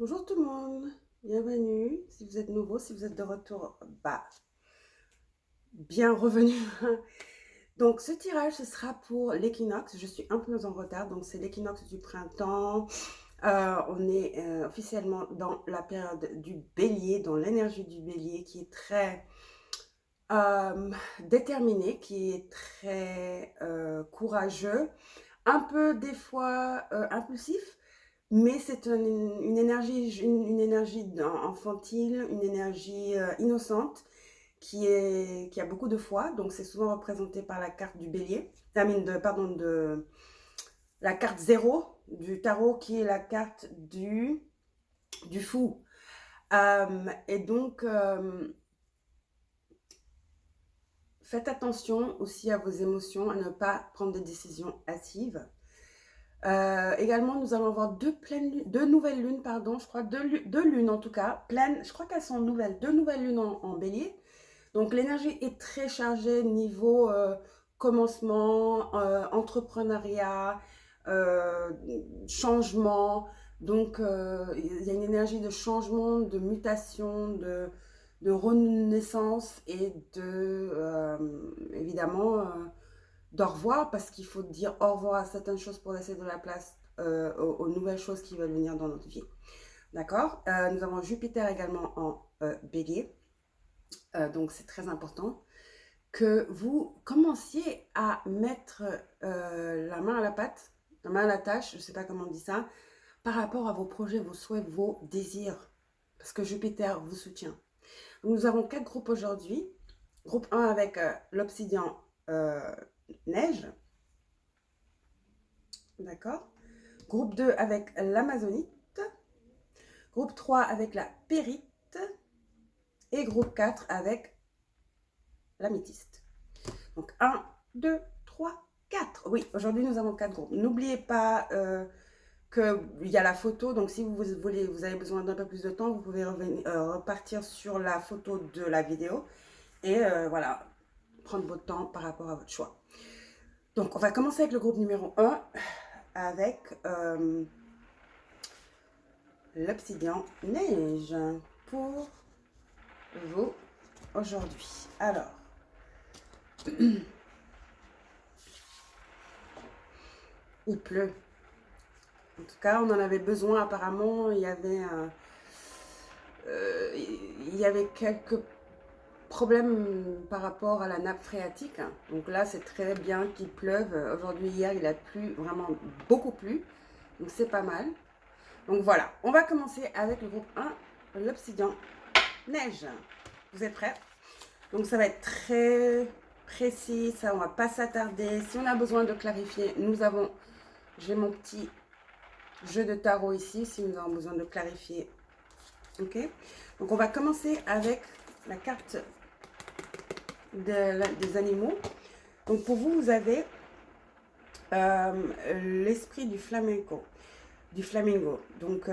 Bonjour tout le monde, bienvenue. Si vous êtes nouveau, si vous êtes de retour, bah, bien revenu. Donc ce tirage, ce sera pour l'équinoxe. Je suis un peu en retard, donc c'est l'équinoxe du printemps. On est officiellement dans la période du bélier, dans l'énergie du bélier qui est très déterminée, qui est très courageux, un peu des fois impulsif. Mais c'est une énergie infantile, une énergie innocente qui a beaucoup de foi. Donc c'est souvent représenté par la carte du bélier, pardon, de la carte zéro du tarot qui est la carte du fou. Et donc, faites attention aussi à vos émotions, à ne pas prendre des décisions hâtives. Également, nous allons avoir deux nouvelles lunes, pardon, je crois, deux lunes en tout cas, pleines, je crois qu'elles sont nouvelles, deux nouvelles lunes en bélier. Donc l'énergie est très chargée niveau commencement, entrepreneuriat, euh, changement. Donc il y a une énergie de changement, de mutation, de renaissance et évidemment, d'au revoir, parce qu'il faut dire au revoir à certaines choses pour laisser de la place aux nouvelles choses qui veulent venir dans notre vie. D'accord. Nous avons Jupiter également en bélier. Donc c'est très important que vous commenciez à mettre la main à la pâte, la main à la tâche, je ne sais pas comment on dit ça, par rapport à vos projets, vos souhaits, vos désirs. Parce que Jupiter vous soutient. Nous avons 4 groupes aujourd'hui. Groupe 1 avec l'obsidian neige. D'accord. Groupe 2 avec l'amazonite. Groupe 3 avec la périte. Et groupe 4 avec l'améthyste. Donc 1, 2, 3, 4. Oui, aujourd'hui nous avons 4 groupes. N'oubliez pas qu'il y a la photo. Donc si vous avez besoin d'un peu plus de temps, vous pouvez repartir sur la photo de la vidéo. Et voilà, prendre votre temps par rapport à votre choix. Donc on va commencer avec le groupe numéro 1 avec l'obsidian neige pour vous aujourd'hui. Alors, il pleut. En tout cas, on en avait besoin apparemment. Il y avait quelques problèmes par rapport à la nappe phréatique. Donc là, c'est très bien qu'il pleuve. Aujourd'hui, hier, il a plu, vraiment beaucoup plu. Donc c'est pas mal. Donc voilà, on va commencer avec le groupe 1, l'obsidian neige. Vous êtes prêts? Donc ça va être très précis, ça on va pas s'attarder. Si on a besoin de clarifier, j'ai mon petit jeu de tarot ici, si nous avons besoin de clarifier. Ok? Donc on va commencer avec la carte des animaux. Donc pour vous, vous avez l'esprit du flamenco. Donc,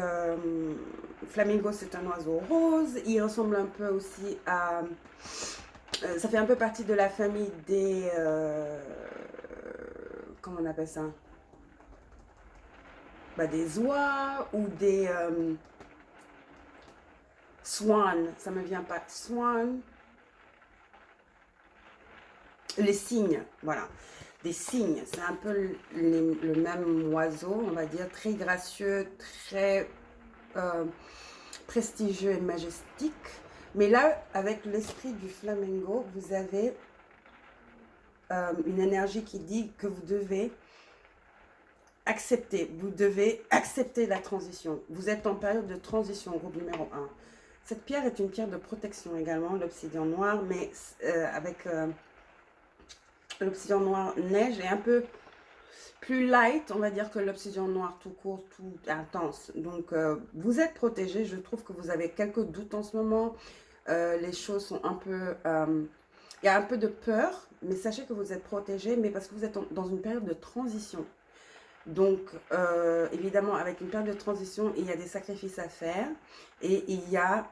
flamingo, c'est un oiseau rose. Il ressemble un peu aussi à... ça fait un peu partie de la famille des... comment on appelle ça? Bah, des oies ou des... swan, ça me vient pas. Swan. Les cygnes, voilà. Des cygnes, c'est un peu le même oiseau, on va dire, très gracieux, très prestigieux et majestique. Mais là, avec l'esprit du flamengo, vous avez une énergie qui dit que vous devez accepter la transition. Vous êtes en période de transition, groupe numéro 1. Cette pierre est une pierre de protection également, l'obsidian noir, mais avec l'obsidian noir neige est un peu plus light, on va dire, que l'obsidian noir tout court, tout intense. Donc, vous êtes protégé. Je trouve que vous avez quelques doutes en ce moment. Les choses sont un peu... il y a un peu de peur, mais sachez que vous êtes protégé, mais parce que vous êtes dans une période de transition. Donc, évidemment, avec une période de transition, il y a des sacrifices à faire. Et il y a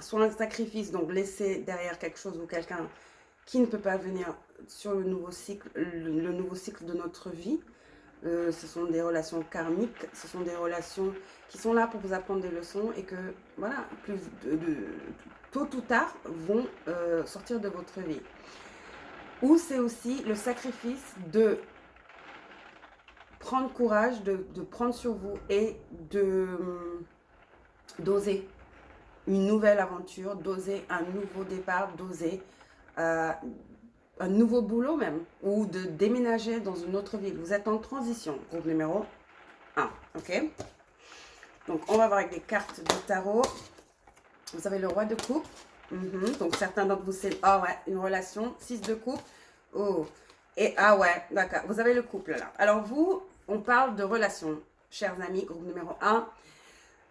soit un sacrifice, donc laisser derrière quelque chose ou quelqu'un qui ne peut pas venir sur le nouveau cycle de notre vie. ce sont des relations karmiques, ce sont des relations qui sont là pour vous apprendre des leçons et que, voilà, tôt ou tard, vont sortir de votre vie. Ou c'est aussi le sacrifice de prendre courage, de prendre sur vous et d'oser une nouvelle aventure, d'oser un nouveau départ, d'oser un nouveau boulot même, ou de déménager dans une autre ville. Vous êtes en transition, groupe numéro 1, ok? Donc, on va voir avec les cartes du tarot. Vous avez le roi de coupe. Donc, certains d'entre vous, c'est, ah ouais, une relation, 6 de coupe. Oh, et ah ouais, d'accord, vous avez le couple là. Alors vous, on parle de relation, chers amis, groupe numéro 1.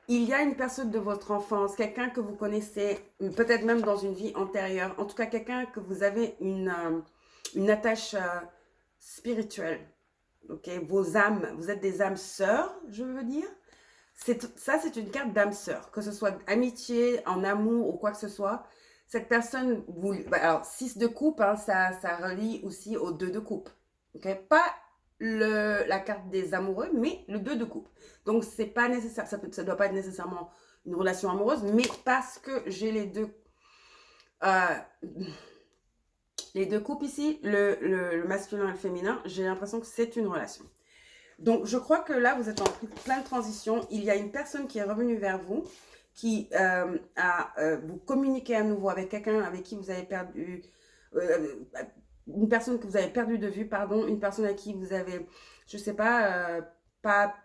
Il y a une personne de votre enfance, quelqu'un que vous connaissez, peut-être même dans une vie antérieure, en tout cas quelqu'un que vous avez une attache spirituelle. Ok, vos âmes, vous êtes des âmes sœurs, je veux dire. Ça, c'est une carte d'âme sœur, que ce soit amitié, en amour ou quoi que ce soit. Cette personne, alors 6 de coupe, hein, ça relie aussi au 2 de coupe. Okay? Pas la carte des amoureux, mais le 2 de coupe. Donc, c'est pas nécessaire, ça doit pas être nécessairement une relation amoureuse, mais parce que j'ai les deux coupes ici, le masculin et le féminin, j'ai l'impression que c'est une relation. Donc, je crois que là, vous êtes en plein de transition. Il y a une personne qui est revenue vers vous, qui vous communiquez à nouveau avec quelqu'un avec qui vous avez perdu, une personne que vous avez perdu de vue, pardon, une personne à qui vous avez, je sais pas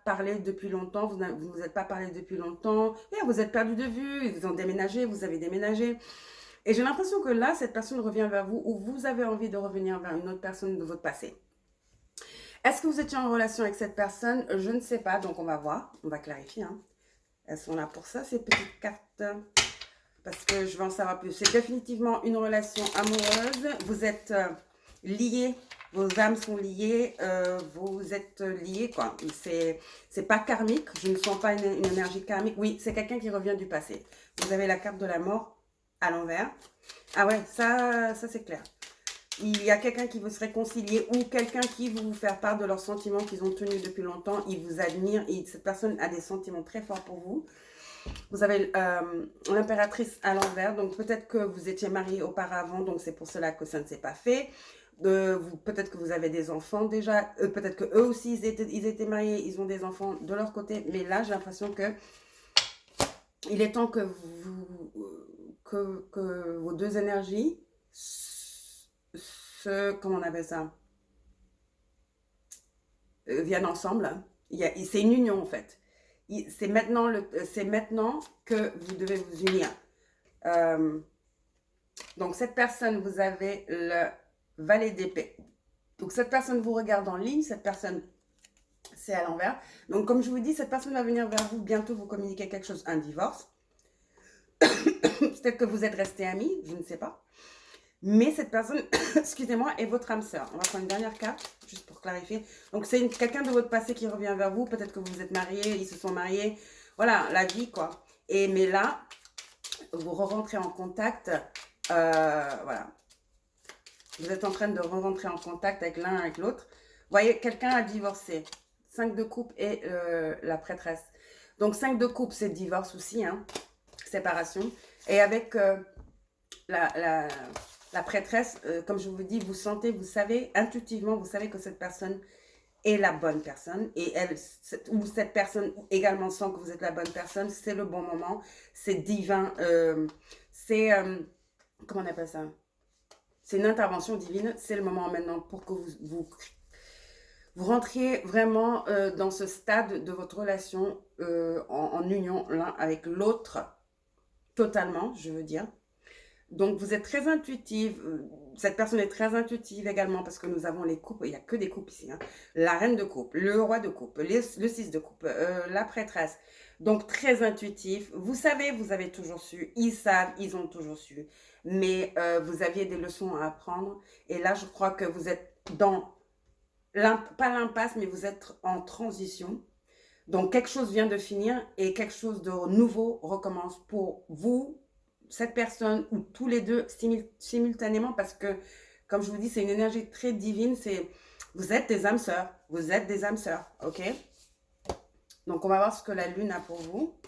parlé depuis longtemps, vous vous êtes pas parlé depuis longtemps, et vous êtes perdu de vue, ils ont déménagé, vous avez déménagé. Et j'ai l'impression que là, cette personne revient vers vous ou vous avez envie de revenir vers une autre personne de votre passé. Est-ce que vous étiez en relation avec cette personne? Je ne sais pas, donc on va voir, on va clarifier. Hein. Elles sont là pour ça, ces petites cartes, parce que je veux en savoir plus. C'est définitivement une relation amoureuse. Vous êtes liés, vos âmes sont liées, vous êtes liés, quoi. C'est pas karmique, je ne sens pas une énergie karmique. Oui, c'est quelqu'un qui revient du passé. Vous avez la carte de la mort à l'envers. Ah ouais, ça c'est clair. Il y a quelqu'un qui veut se réconcilier ou quelqu'un qui veut vous faire part de leurs sentiments qu'ils ont tenus depuis longtemps. Ils vous admirent et cette personne a des sentiments très forts pour vous. Vous avez l'impératrice à l'envers. Donc, peut-être que vous étiez marié auparavant. Donc, c'est pour cela que ça ne s'est pas fait. Peut-être que vous avez des enfants déjà. Peut-être que eux aussi, ils étaient mariés. Ils ont des enfants de leur côté. Mais là, j'ai l'impression que il est temps que vos deux énergies comment on appelle ça, viennent ensemble. C'est une union en fait. C'est maintenant que vous devez vous unir. Donc cette personne, vous avez le valet d'épée. Donc cette personne vous regarde en ligne, cette personne c'est à l'envers. Donc comme je vous dis, cette personne va venir vers vous, bientôt vous communiquer quelque chose, un divorce. Peut-être que vous êtes restés amis, je ne sais pas. Mais cette personne, excusez-moi, est votre âme sœur. On va prendre une dernière carte, juste pour clarifier. Donc, c'est quelqu'un de votre passé qui revient vers vous. Peut-être que vous vous êtes mariés, ils se sont mariés. Voilà, la vie, quoi. Mais là, vous rentrez en contact. Voilà. Vous êtes en train de rentrer en contact avec l'un, avec l'autre. Vous voyez, quelqu'un a divorcé. 5 de coupe et la prêtresse. Donc, 5 de coupe, c'est divorce aussi, hein. Séparation. Et avec la prêtresse, comme je vous dis, vous sentez, vous savez, intuitivement, vous savez que cette personne est la bonne personne. Et ou cette personne également sent que vous êtes la bonne personne. C'est le bon moment. C'est divin. Comment on appelle ça? C'est une intervention divine. C'est le moment maintenant pour que vous rentriez vraiment dans ce stade de votre relation en union l'un avec l'autre. Totalement, je veux dire. Donc, vous êtes très intuitive. Cette personne est très intuitive également parce que nous avons les coupes. Il n'y a que des coupes ici. Hein. La reine de coupe, le roi de coupe, le 6 de coupe, la prêtresse. Donc, très intuitif. Vous savez, vous avez toujours su. Ils savent, ils ont toujours su. Mais vous aviez des leçons à apprendre. Et là, je crois que vous êtes dans, pas l'impasse, mais vous êtes en transition. Donc, quelque chose vient de finir et quelque chose de nouveau recommence pour vous, cette personne ou tous les deux simultanément parce que, comme je vous dis, c'est une énergie très divine. Vous êtes des âmes sœurs. Vous êtes des âmes sœurs, ok? Donc, on va voir ce que la lune a pour vous.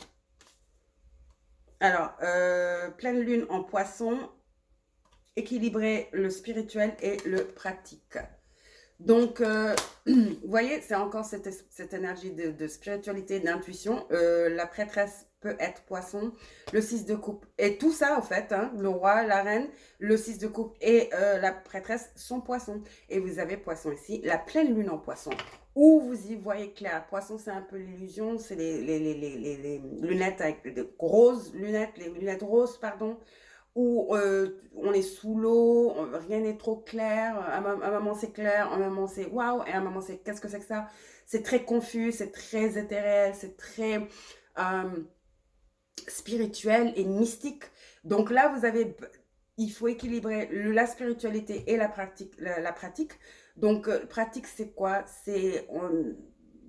Alors, pleine lune en poisson, équilibrer le spirituel et le pratique. Donc, vous voyez, c'est encore cette énergie de spiritualité, d'intuition. La prêtresse peut être poisson, le 6 de coupe. Et tout ça, en fait, hein, le roi, la reine, le 6 de coupe et la prêtresse sont poissons. Et vous avez poisson ici, la pleine lune en poisson. Où vous y voyez clair. Poisson, c'est un peu l'illusion, c'est les lunettes avec de grosses lunettes, les lunettes roses, pardon, où on est sous l'eau, rien n'est trop clair, un moment c'est clair, un moment c'est waouh, et un moment c'est qu'est-ce que c'est que ça? C'est très confus, c'est très éthériel, c'est très spirituel et mystique. Donc là, il faut équilibrer la spiritualité et la pratique. La pratique. Donc, pratique, c'est quoi?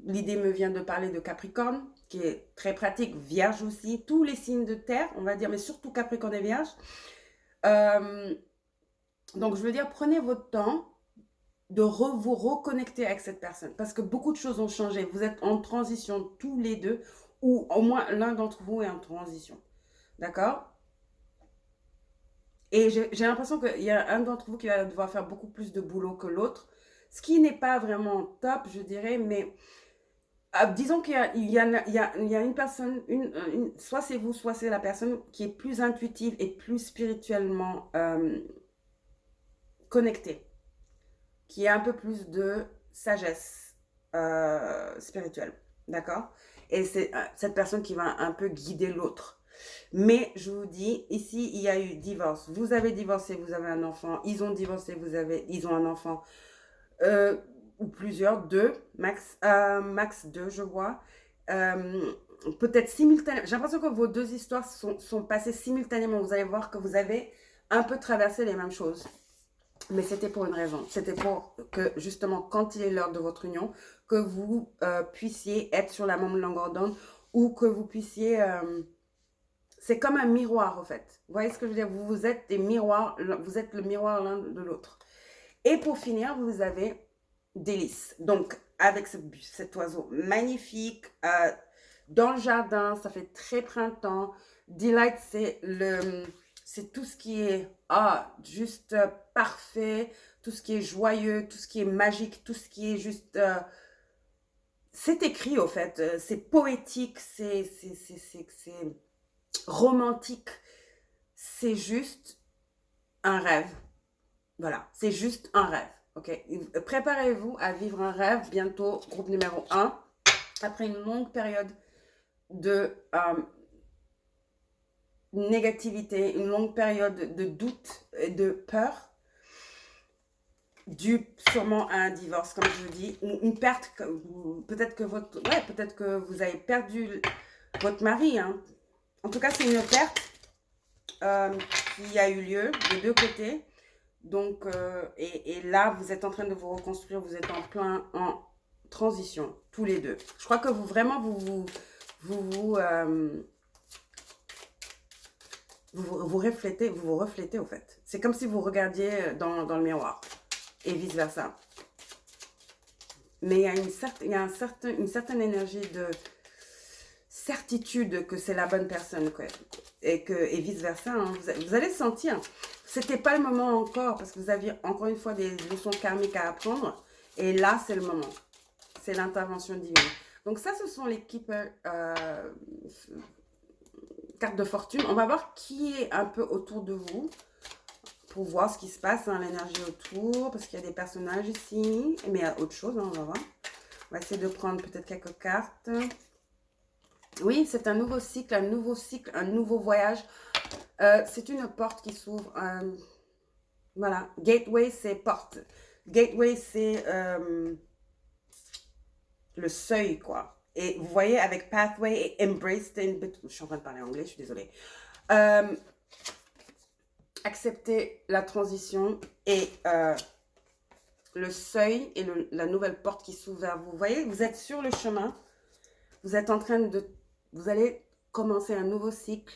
L'idée me vient de parler de Capricorne, qui est très pratique, Vierge aussi, tous les signes de terre, on va dire, mais surtout Capricorne et Vierge. Donc, je veux dire, prenez votre temps de vous reconnecter avec cette personne, parce que beaucoup de choses ont changé. Vous êtes en transition tous les deux, ou au moins l'un d'entre vous est en transition. D'accord? Et j'ai l'impression qu'il y a un d'entre vous qui va devoir faire beaucoup plus de boulot que l'autre, ce qui n'est pas vraiment top, je dirais, mais disons qu'il y a une personne, soit c'est vous, soit c'est la personne qui est plus intuitive et plus spirituellement connectée, qui a un peu plus de sagesse spirituelle, d'accord? Et c'est cette personne qui va un peu guider l'autre. Mais je vous dis, ici, il y a eu divorce. Vous avez divorcé, vous avez un enfant. Ils ont divorcé, ils ont un enfant. Euh, ou plusieurs, deux, max deux, je vois. Euh, Peut-être simultanément. J'ai l'impression que vos deux histoires sont passées simultanément. Vous allez voir que vous avez un peu traversé les mêmes choses. Mais c'était pour une raison. C'était pour que, justement, quand il est l'heure de votre union, que vous puissiez être sur la même longueur d'onde ou que vous puissiez... c'est comme un miroir, en fait. Vous voyez ce que je veux dire? Vous êtes des miroirs, vous êtes le miroir l'un de l'autre. Et pour finir, vous avez Délice. Donc, avec cet oiseau magnifique, dans le jardin, ça fait très printemps. Delight, c'est tout ce qui est juste parfait, tout ce qui est joyeux, tout ce qui est magique, tout ce qui est juste... c'est écrit, au fait. C'est poétique, c'est romantique. C'est juste un rêve. Voilà, c'est juste un rêve. Ok, préparez-vous à vivre un rêve bientôt, groupe numéro 1, après une longue période de négativité, une longue période de doute et de peur, dû sûrement à un divorce, comme je vous dis, ou une perte, peut-être que vous avez perdu votre mari. Hein. En tout cas, c'est une perte qui a eu lieu des deux côtés. Donc, et là, vous êtes en train de vous reconstruire, vous êtes en transition, tous les deux. Je crois que vous vous reflétez au fait. C'est comme si vous regardiez dans le miroir et vice versa. Mais il y a une certaine énergie de certitude que c'est la bonne personne, quoi. Et vice versa, hein. Vous allez sentir. C'était pas le moment encore parce que vous aviez encore une fois des leçons karmiques à apprendre. Et là, c'est le moment. C'est l'intervention divine. Donc ça, ce sont les cartes de fortune. On va voir qui est un peu autour de vous pour voir ce qui se passe, hein, l'énergie autour, parce qu'il y a des personnages ici. Mais il y a autre chose, hein, on va voir. On va essayer de prendre peut-être quelques cartes. Oui, c'est un nouveau cycle, un nouveau voyage. C'est une porte qui s'ouvre. Voilà, gateway, c'est porte. Gateway, c'est le seuil, quoi. Et vous voyez, avec pathway et embrace, je suis en train de parler anglais, je suis désolée. Accepter la transition et le seuil et la nouvelle porte qui s'ouvre vers vous. Vous voyez, vous êtes sur le chemin. Vous êtes en train de... Vous allez commencer un nouveau cycle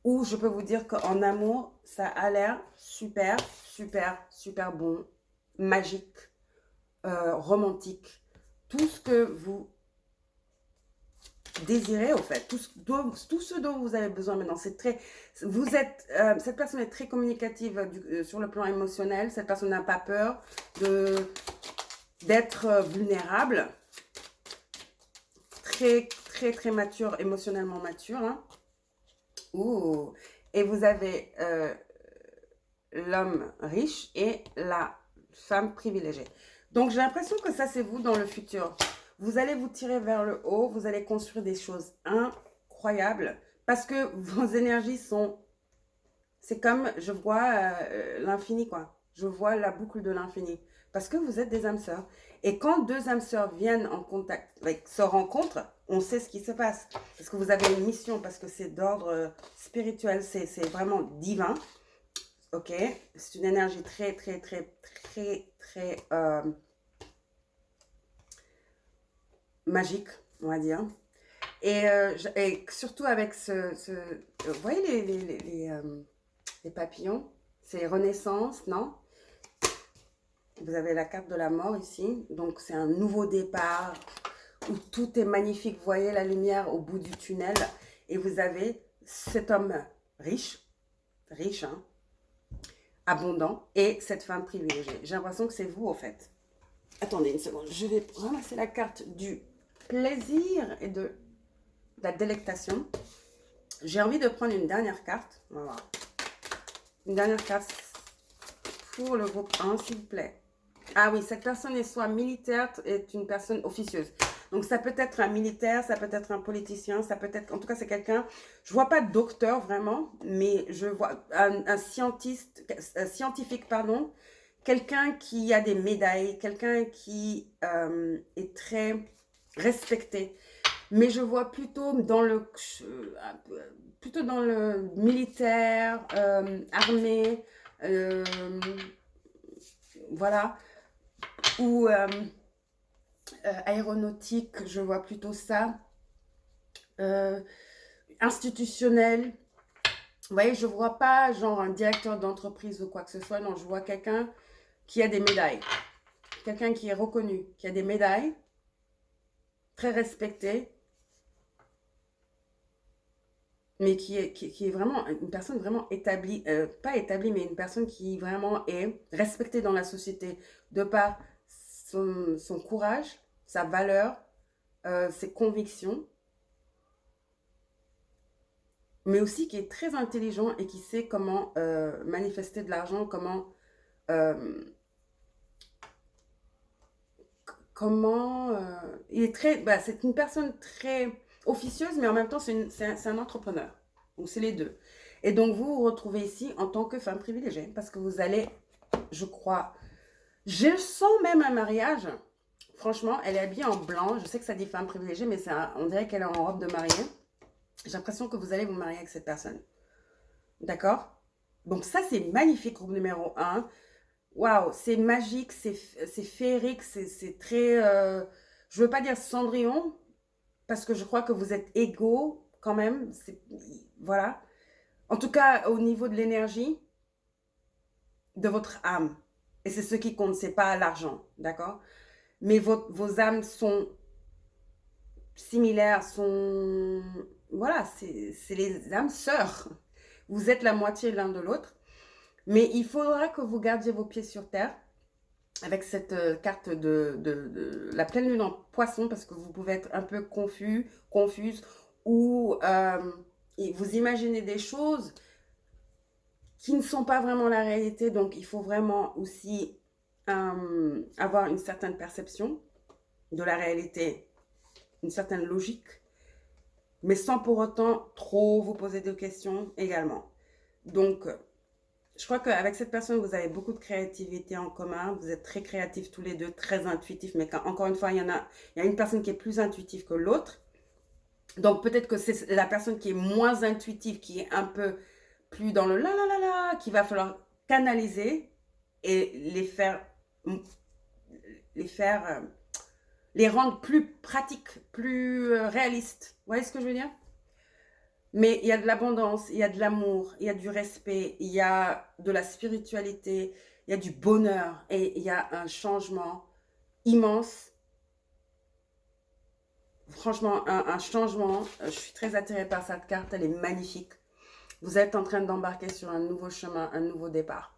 où je peux vous dire qu'en amour, ça a l'air super, super, super bon, magique, romantique, tout ce que vous désirez au fait, tout ce dont vous avez besoin maintenant. C'est très, vous êtes, cette personne est très communicative sur le plan émotionnel. Cette personne n'a pas peur d'être vulnérable, très très très mature, émotionnellement mature. Hein. Ouh. Et vous avez l'homme riche et la femme privilégiée. Donc j'ai l'impression que ça c'est vous dans le futur. Vous allez vous tirer vers le haut, vous allez construire des choses incroyables parce que vos énergies sont... C'est comme, je vois l'infini quoi. Je vois la boucle de l'infini. Parce que vous êtes des âmes sœurs. Et quand deux âmes sœurs viennent en contact, se rencontrent, on sait ce qui se passe. Parce que vous avez une mission, parce que c'est d'ordre spirituel, c'est vraiment divin. Ok, c'est une énergie très, très, très, très, très magique, on va dire. Et surtout avec vous voyez les papillons, c'est Renaissance, non? Vous avez la carte de la mort ici, donc c'est un nouveau départ où tout est magnifique. Vous voyez la lumière au bout du tunnel et vous avez cet homme riche, hein, abondant, et cette femme privilégiée. J'ai l'impression que c'est vous, en fait. Attendez une seconde, je vais ramasser la carte du plaisir et de la délectation. J'ai envie de prendre une dernière carte. On va voir. Une dernière carte pour le groupe 1, s'il vous plaît. Ah oui, cette personne est soit militaire, est une personne officieuse. Donc ça peut être un militaire, ça peut être un politicien, ça peut être... En tout cas, c'est quelqu'un... Je vois pas de docteur vraiment, mais je vois un scientifique, pardon. Quelqu'un qui a des médailles, quelqu'un qui est très respecté. Mais je vois plutôt dans le militaire, armée, voilà, ou aéronautique, je vois plutôt ça, institutionnel. Vous voyez, je vois pas genre un directeur d'entreprise ou quoi que ce soit, non, je vois quelqu'un qui a des médailles, quelqu'un qui est reconnu, qui a des médailles, très respecté, mais qui est vraiment une personne vraiment établie, pas établie, mais une personne qui vraiment est respectée dans la société de par son courage, sa valeur, ses convictions, mais aussi qui est très intelligent et qui sait comment manifester de l'argent, il est très, c'est une personne très officieuse, mais en même temps, c'est un entrepreneur. Donc, c'est les deux. Et donc, vous vous retrouvez ici en tant que femme privilégiée, parce que vous allez, je crois, je sens même un mariage. Franchement, elle est habillée en blanc. Je sais que ça dit femme privilégiée, mais on dirait qu'elle est en robe de mariée. J'ai l'impression que vous allez vous marier avec cette personne. D'accord? Donc, ça, c'est magnifique, groupe numéro 1. Waouh, c'est magique, c'est féerique, c'est très... je veux pas dire Cendrillon, parce que je crois que vous êtes égaux quand même. Voilà. En tout cas, au niveau de l'énergie de votre âme. Et c'est ce qui compte, c'est pas l'argent, d'accord? Mais vos âmes sont similaires, voilà, c'est les âmes sœurs. Vous êtes la moitié l'un de l'autre. Mais il faudra que vous gardiez vos pieds sur terre avec cette carte de la pleine lune en poisson, parce que vous pouvez être un peu confuse, ou vous imaginez des choses qui ne sont pas vraiment la réalité. Donc, il faut vraiment aussi avoir une certaine perception de la réalité, une certaine logique, mais sans pour autant trop vous poser de questions également. Donc, je crois qu'avec cette personne, vous avez beaucoup de créativité en commun. Vous êtes très créatifs tous les deux, très intuitifs. Mais encore une fois, il y a une personne qui est plus intuitive que l'autre. Donc, peut-être que c'est la personne qui est moins intuitive, qui est un peu plus dans le la la la la, qu'il va falloir canaliser et les rendre plus pratiques, plus réalistes. Vous voyez ce que je veux dire? Mais il y a de l'abondance, il y a de l'amour, il y a du respect, il y a de la spiritualité, il y a du bonheur et il y a un changement immense. Franchement, un changement. Je suis très attirée par cette carte, elle est magnifique. Vous êtes en train d'embarquer sur un nouveau chemin, un nouveau départ.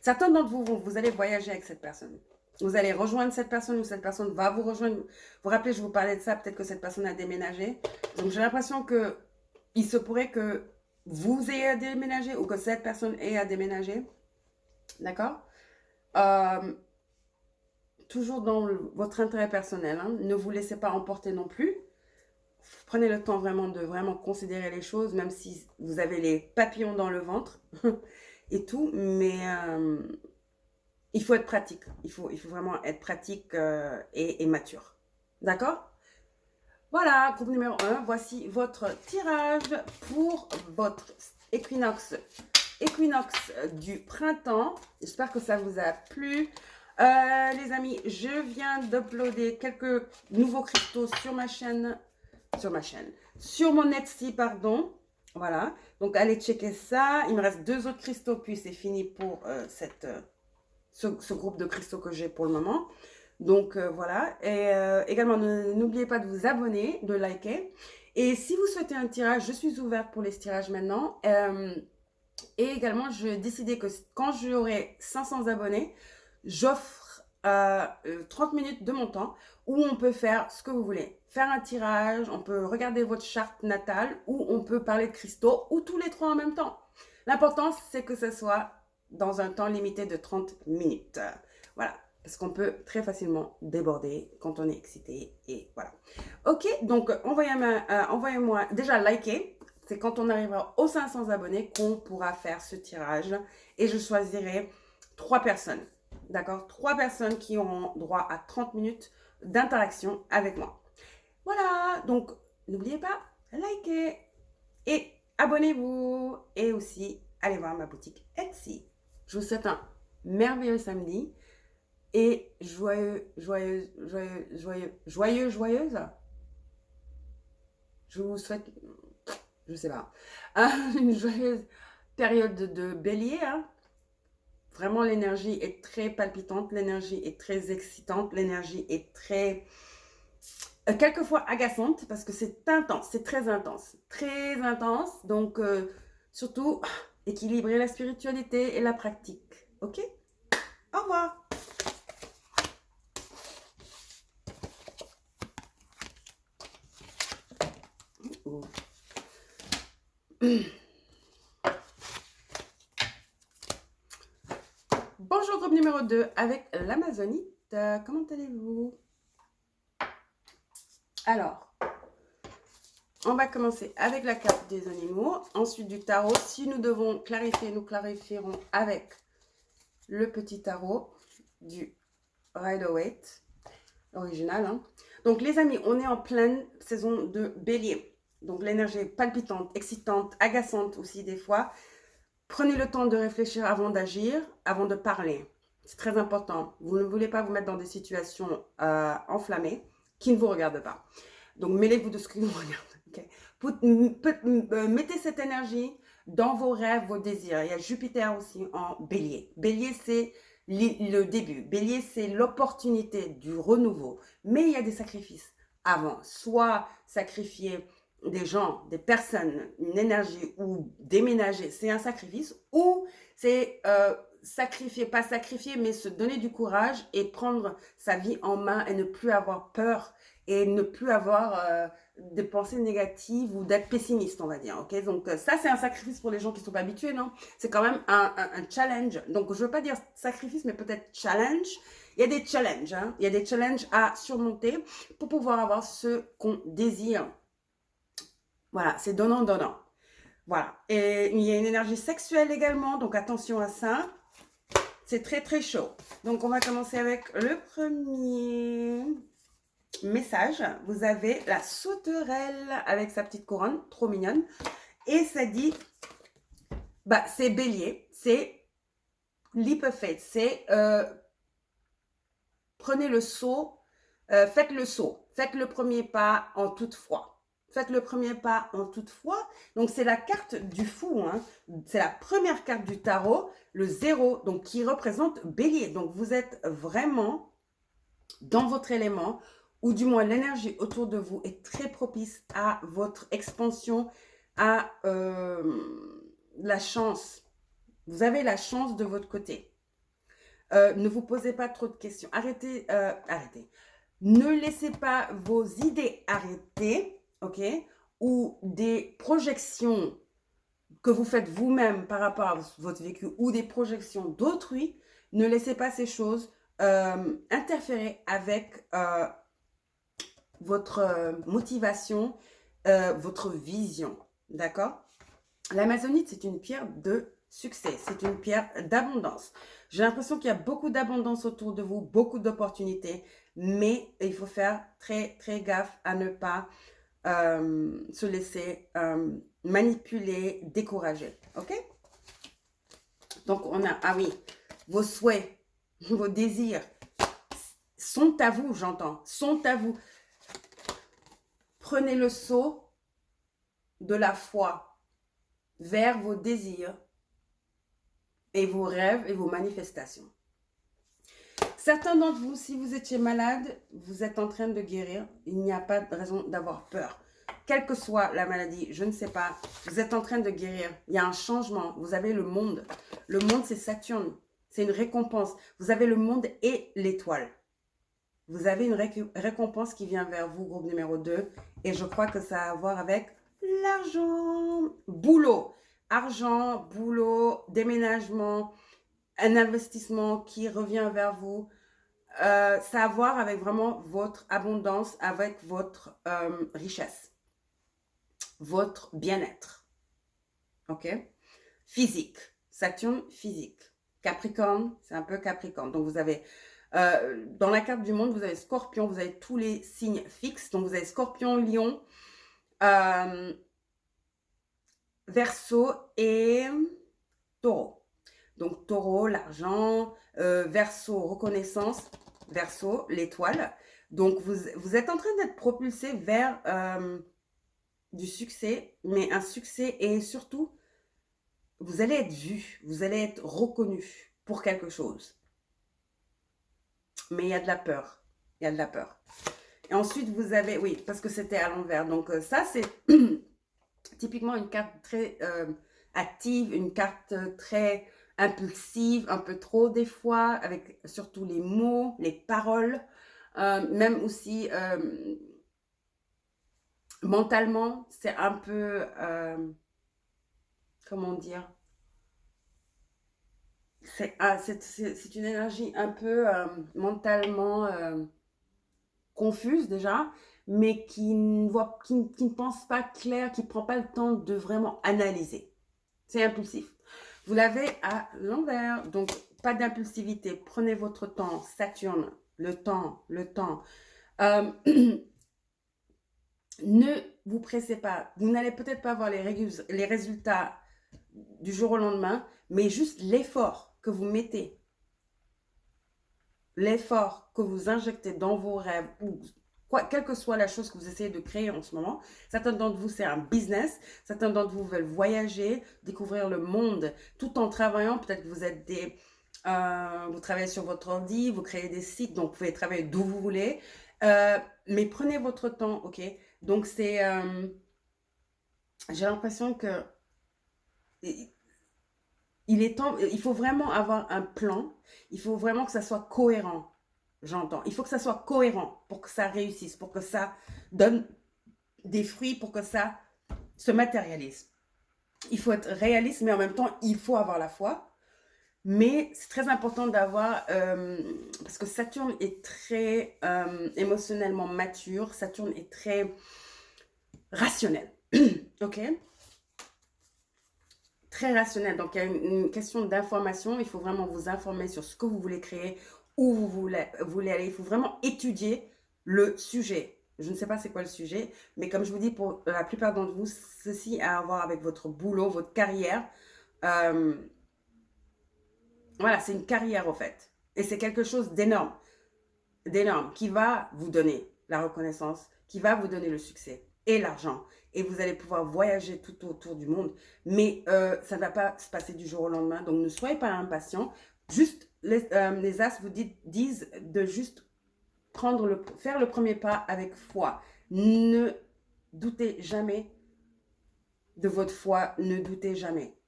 Certains d'entre vous, vous allez voyager avec cette personne. Vous allez rejoindre cette personne ou cette personne va vous rejoindre. Vous vous rappelez, je vous parlais de ça, peut-être que cette personne a déménagé. Donc j'ai l'impression que il se pourrait que vous ayez à déménager ou que cette personne ait à déménager. D'accord? Toujours dans votre intérêt personnel. Hein. Ne vous laissez pas emporter non plus. Prenez le temps vraiment de vraiment considérer les choses, même si vous avez les papillons dans le ventre et tout. Mais il faut être pratique. Il faut vraiment être pratique et mature. D'accord? Voilà, groupe numéro 1. Voici votre tirage pour votre équinoxe du printemps. J'espère que ça vous a plu. Les amis, je viens d'uploader quelques nouveaux cristaux sur ma chaîne. Sur mon Etsy, pardon. Voilà. Donc, allez checker ça. Il me reste 2 autres cristaux, puis c'est fini pour ce groupe de cristaux que j'ai pour le moment. Donc, voilà. Et également, n'oubliez pas de vous abonner, de liker. Et si vous souhaitez un tirage, je suis ouverte pour les tirages maintenant. Et également, j'ai décidé que quand j'aurai 500 abonnés, j'offre 30 minutes de mon temps où on peut faire ce que vous voulez. Faire un tirage, on peut regarder votre charte natale ou on peut parler de cristaux ou tous les 3 en même temps. L'important, c'est que ce soit dans un temps limité de 30 minutes. Voilà, parce qu'on peut très facilement déborder quand on est excité et voilà. Ok, donc envoyez-moi déjà liker. C'est quand on arrivera aux 500 abonnés qu'on pourra faire ce tirage et je choisirai 3 personnes. D'accord? 3 personnes qui auront droit à 30 minutes d'interaction avec moi. Voilà, donc n'oubliez pas, likez et abonnez-vous. Et aussi, allez voir ma boutique Etsy. Je vous souhaite un merveilleux samedi et joyeuse. Je vous souhaite, je sais pas, une joyeuse période de bélier, hein. Vraiment, l'énergie est très palpitante, l'énergie est très excitante, l'énergie est très, quelquefois agaçante parce que c'est intense, c'est très intense. Très intense, donc surtout, équilibrer la spiritualité et la pratique. Ok? Au revoir! Bonjour groupe numéro 2 avec l'Amazonite. Comment allez-vous? Alors, on va commencer avec la carte des animaux, ensuite du tarot. Si nous devons clarifier, nous clarifierons avec le petit tarot du Rider-Waite, original. Hein. Donc les amis, on est en pleine saison de bélier. Donc l'énergie est palpitante, excitante, agaçante aussi des fois. Prenez le temps de réfléchir avant d'agir, avant de parler. C'est très important. Vous ne voulez pas vous mettre dans des situations enflammées qui ne vous regardent pas. Donc, mêlez-vous de ce qui vous regarde. Okay. Mettez cette énergie dans vos rêves, vos désirs. Il y a Jupiter aussi en bélier. Bélier, c'est le début. Bélier, c'est l'opportunité du renouveau. Mais il y a des sacrifices avant. Soit sacrifier des gens, des personnes, une énergie ou déménager, c'est un sacrifice. Ou c'est sacrifier, pas sacrifier, mais se donner du courage et prendre sa vie en main et ne plus avoir peur et ne plus avoir des pensées négatives ou d'être pessimiste, on va dire. Ok, donc ça, c'est un sacrifice pour les gens qui ne sont pas habitués, non? C'est quand même un challenge. Donc, je ne veux pas dire sacrifice, mais peut-être challenge. Il y a des challenges, hein? Il y a des challenges à surmonter pour pouvoir avoir ce qu'on désire. Voilà, c'est donnant-donnant. Voilà. Et il y a une énergie sexuelle également, donc attention à ça. C'est très, très chaud. Donc, on va commencer avec le premier message. Vous avez la sauterelle avec sa petite couronne, trop mignonne. Et ça dit, bah, c'est bélier, c'est leap of faith, c'est prenez le saut, faites le saut, faites le premier pas en toute foi. Faites le premier pas en toute foi. Donc, c'est la carte du fou. Hein. C'est la première carte du tarot, le 0, donc qui représente bélier. Donc, vous êtes vraiment dans votre élément, ou du moins l'énergie autour de vous est très propice à votre expansion, à la chance. Vous avez la chance de votre côté. Ne vous posez pas trop de questions. Arrêtez. Ne laissez pas vos idées arrêter, ok? Ou des projections que vous faites vous-même par rapport à votre vécu ou des projections d'autrui. Ne laissez pas ces choses interférer avec votre motivation, votre vision, d'accord? L'amazonite, c'est une pierre de succès, c'est une pierre d'abondance. J'ai l'impression qu'il y a beaucoup d'abondance autour de vous, beaucoup d'opportunités, mais il faut faire très, très gaffe à ne pas se laisser manipuler, décourager, ok? Donc, on a, ah oui, vos souhaits, vos désirs sont à vous, j'entends, sont à vous. Prenez le saut de la foi vers vos désirs et vos rêves et vos manifestations. Certains d'entre vous, si vous étiez malade, vous êtes en train de guérir. Il n'y a pas de raison d'avoir peur. Quelle que soit la maladie, je ne sais pas, vous êtes en train de guérir. Il y a un changement. Vous avez le monde. Le monde, c'est Saturne. C'est une récompense. Vous avez le monde et l'étoile. Vous avez une récompense qui vient vers vous, groupe numéro 2. Et je crois que ça a à voir avec l'argent. Boulot. Argent, boulot, déménagement, un investissement qui revient vers vous. Ça a à voir avec vraiment votre abondance, avec votre richesse, votre bien-être. Ok? Physique. Saturne, physique. Capricorne, c'est un peu Capricorne. Donc, vous avez, dans la carte du monde, vous avez Scorpion, vous avez tous les signes fixes. Donc, vous avez Scorpion, Lion, Verseau et Taureau. Donc, Taureau, l'argent, Verseau, reconnaissance, Verseau, l'étoile. Donc, vous êtes en train d'être propulsé vers du succès, mais un succès et surtout, vous allez être vu, vous allez être reconnu pour quelque chose. Mais il y a de la peur. Il y a de la peur. Et ensuite, vous avez, oui, parce que c'était à l'envers. Donc, ça, c'est typiquement une carte très active, une carte très impulsive, un peu trop des fois, avec surtout les mots, les paroles, même aussi mentalement, c'est un peu, comment dire, c'est une énergie un peu mentalement confuse déjà, mais qui ne pense pas clair, qui ne prend pas le temps de vraiment analyser. C'est impulsif. Vous l'avez à l'envers, donc pas d'impulsivité. Prenez votre temps, Saturne, le temps, le temps. Ne vous pressez pas. Vous n'allez peut-être pas avoir les résultats du jour au lendemain, mais juste l'effort que vous mettez, l'effort que vous injectez dans vos rêves, ou quelle que soit la chose que vous essayez de créer en ce moment. Certains d'entre vous, c'est un business. Certains d'entre vous veulent voyager, découvrir le monde, tout en travaillant. Peut-être que vous êtes vous travaillez sur votre ordi, vous créez des sites, donc vous pouvez travailler d'où vous voulez. Mais prenez votre temps, ok? Donc c'est... j'ai l'impression que... il faut vraiment avoir un plan. Il faut vraiment que ça soit cohérent. J'entends. Il faut que ça soit cohérent pour que ça réussisse, pour que ça donne des fruits, pour que ça se matérialise. Il faut être réaliste, mais en même temps, il faut avoir la foi. Mais c'est très important d'avoir, parce que Saturne est très émotionnellement mature, Saturne est très rationnel, ok? Très rationnel, donc il y a une question d'information, il faut vraiment vous informer sur ce que vous voulez créer, où vous voulez aller, il faut vraiment étudier le sujet. Je ne sais pas c'est quoi le sujet, mais comme je vous dis, pour la plupart d'entre vous, ceci a à voir avec votre boulot, votre carrière. Voilà, c'est une carrière au fait. Et c'est quelque chose d'énorme, qui va vous donner la reconnaissance, qui va vous donner le succès et l'argent. Et vous allez pouvoir voyager tout autour du monde. Mais ça ne va pas se passer du jour au lendemain. Donc ne soyez pas impatients. Juste, les as vous disent de juste faire le premier pas avec foi. Ne doutez jamais de votre foi, ne doutez jamais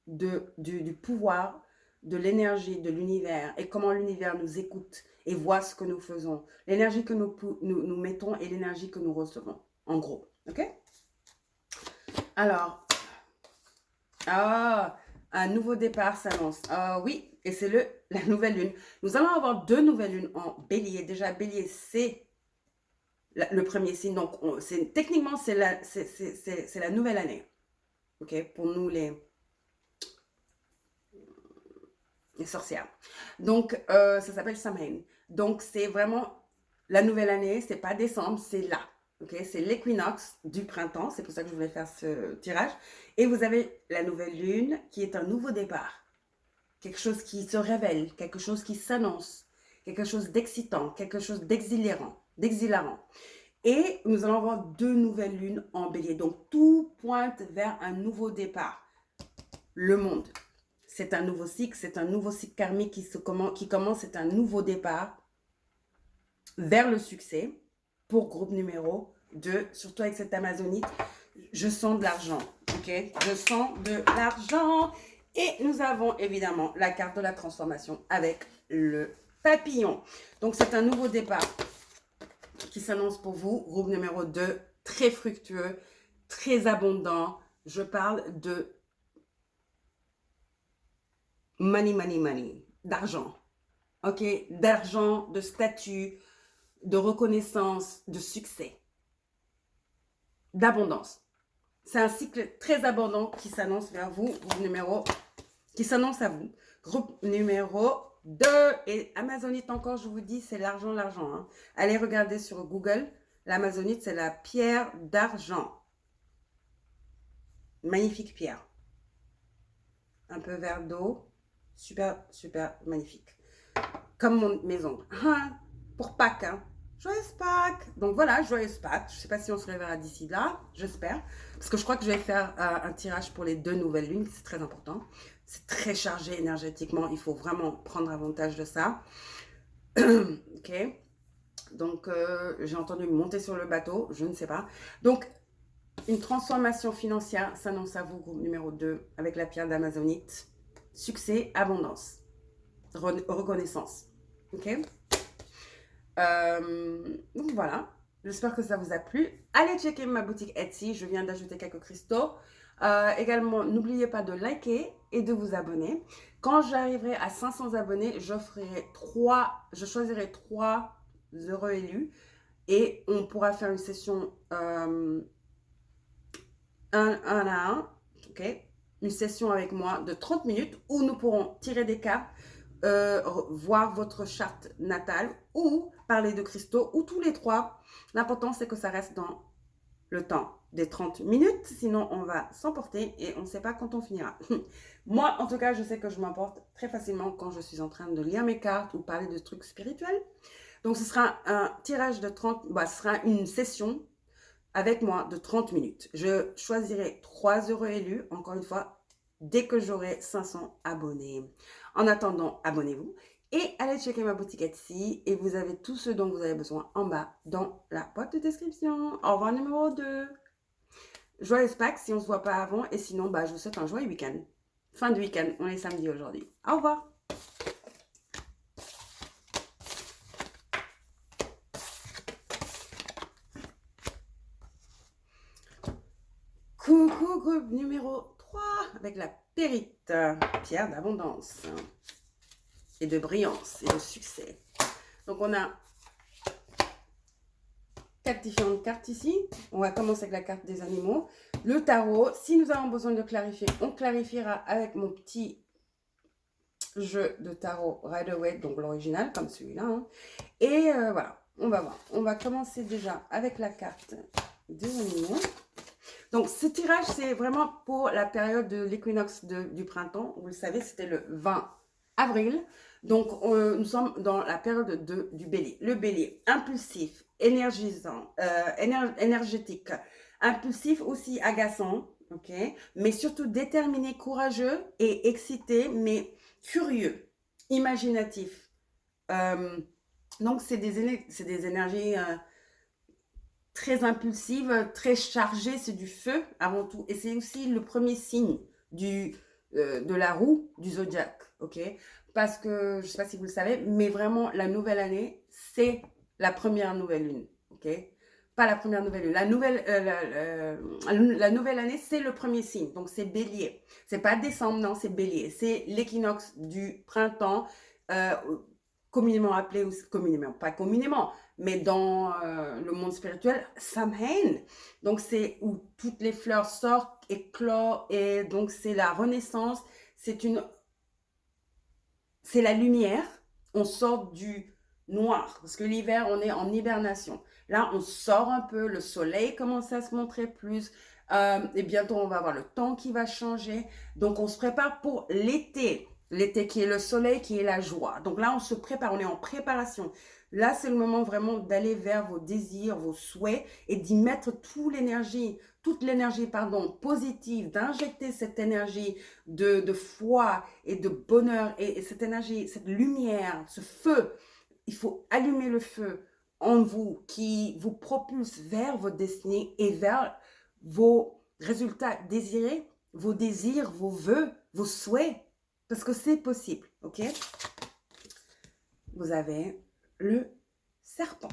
du pouvoir, de l'énergie de l'univers et comment l'univers nous écoute et voit ce que nous faisons. L'énergie que nous mettons et l'énergie que nous recevons, en gros. Ok? Alors, un nouveau départ s'annonce. Oui, et c'est la nouvelle lune. Nous allons avoir 2 nouvelles lunes en bélier. Déjà, bélier, c'est le premier signe. Donc, techniquement, c'est la nouvelle année. Ok? Pour nous, les sorcières. Donc, ça s'appelle Samhain. Donc, c'est vraiment la nouvelle année. C'est pas décembre, c'est là. Ok, c'est l'équinoxe du printemps. C'est pour ça que je voulais faire ce tirage. Et vous avez la nouvelle lune qui est un nouveau départ. Quelque chose qui se révèle, quelque chose qui s'annonce, quelque chose d'excitant, quelque chose d'exilarant. Et nous allons avoir 2 nouvelles lunes en bélier. Donc, tout pointe vers un nouveau départ. Le monde. C'est un nouveau cycle, karmique qui commence, c'est un nouveau départ vers le succès pour groupe numéro 2, surtout avec cette amazonite. Je sens de l'argent, ok? Je sens de l'argent. Et nous avons évidemment la carte de la transformation avec le papillon. Donc, c'est un nouveau départ qui s'annonce pour vous, groupe numéro 2, très fructueux, très abondant. Je parle de money, d'argent, ok, d'argent, de statut, de reconnaissance, de succès, d'abondance. C'est un cycle très abondant qui s'annonce vers vous, qui s'annonce à vous. Groupe numéro 2, et amazonite encore, je vous dis, c'est l'argent. Hein. Allez regarder sur Google, l'amazonite, c'est la pierre d'argent. Magnifique pierre. Un peu vert d'eau. Super, super magnifique. Comme mes ongles. Pour Pâques. Hein. Joyeuse Pâques. Donc voilà, joyeuse Pâques. Je ne sais pas si on se reverra d'ici là. J'espère. Parce que je crois que je vais faire un tirage pour les 2 nouvelles lunes. C'est très important. C'est très chargé énergétiquement. Il faut vraiment prendre avantage de ça. Ok. Donc, j'ai entendu monter sur le bateau. Je ne sais pas. Donc, une transformation financière s'annonce à vous, groupe numéro 2, avec la pierre d'amazonite. Succès, abondance, reconnaissance. Ok? Donc voilà, j'espère que ça vous a plu. Allez checker ma boutique Etsy, je viens d'ajouter quelques cristaux. Également, n'oubliez pas de liker et de vous abonner. Quand j'arriverai à 500 abonnés, je choisirai 3 heureux élus et on pourra faire une session 1 à 1, ok? Une session avec moi de 30 minutes où nous pourrons tirer des cartes, voir votre charte natale ou parler de cristaux ou tous les 3. L'important, c'est que ça reste dans le temps des 30 minutes. Sinon, on va s'emporter et on ne sait pas quand on finira. Moi, en tout cas, je sais que je m'emporte très facilement quand je suis en train de lire mes cartes ou parler de trucs spirituels. Donc, ce sera un tirage de 30... ce sera une session avec moi de 30 minutes. Je choisirai 3 heureux élus, encore une fois, dès que j'aurai 500 abonnés. En attendant, abonnez-vous et allez checker ma boutique Etsy et vous avez tout ce dont vous avez besoin en bas dans la boîte de description. Au revoir numéro 2. Joyeuse Pâques si on ne se voit pas avant et sinon, je vous souhaite un joyeux week-end. Fin de week-end, on est samedi aujourd'hui. Au revoir. Coucou groupe numéro 3 avec la périte, pierre d'abondance et de brillance et de succès. Donc on a 4 différentes cartes ici. On va commencer avec la carte des animaux. Le tarot, si nous avons besoin de clarifier, on clarifiera avec mon petit jeu de tarot Rider-Waite, donc l'original comme celui-là. Hein. Et voilà, on va voir. On va commencer déjà avec la carte des animaux. Donc, ce tirage, c'est vraiment pour la période de l'équinoxe du printemps. Vous le savez, c'était le 20 avril. Donc, nous sommes dans la période du bélier. Le bélier, impulsif, énergisant, énergétique, impulsif aussi agaçant, ok, mais surtout déterminé, courageux et excité, mais curieux, imaginatif, Donc, c'est des énergies très impulsives, très chargées. C'est du feu avant tout. Et c'est aussi le premier signe de la roue du zodiaque. Ok? Parce que, je ne sais pas si vous le savez, mais vraiment, la nouvelle année, c'est la première nouvelle lune. Ok? Pas la première nouvelle lune. La nouvelle année, c'est le premier signe. Donc, c'est bélier. C'est pas décembre, non, c'est bélier. C'est l'équinoxe du printemps. Euh, Communément appelé, communément, pas communément, mais dans le monde spirituel, Samhain. Donc c'est où toutes les fleurs sortent, éclorent, et donc c'est la renaissance, c'est la lumière. On sort du noir, parce que l'hiver, on est en hibernation. Là, on sort un peu, le soleil commence à se montrer plus, et bientôt on va avoir le temps qui va changer. Donc on se prépare pour l'été. L'été qui est le soleil, qui est la joie. Donc là, on se prépare, on est en préparation. Là, c'est le moment vraiment d'aller vers vos désirs, vos souhaits et d'y mettre toute l'énergie, pardon, positive, d'injecter cette énergie de foi et de bonheur et cette énergie, cette lumière, ce feu. Il faut allumer le feu en vous qui vous propulse vers votre destinée et vers vos résultats désirés, vos désirs, vos vœux, vos souhaits. Parce que c'est possible, ok? Vous avez le serpent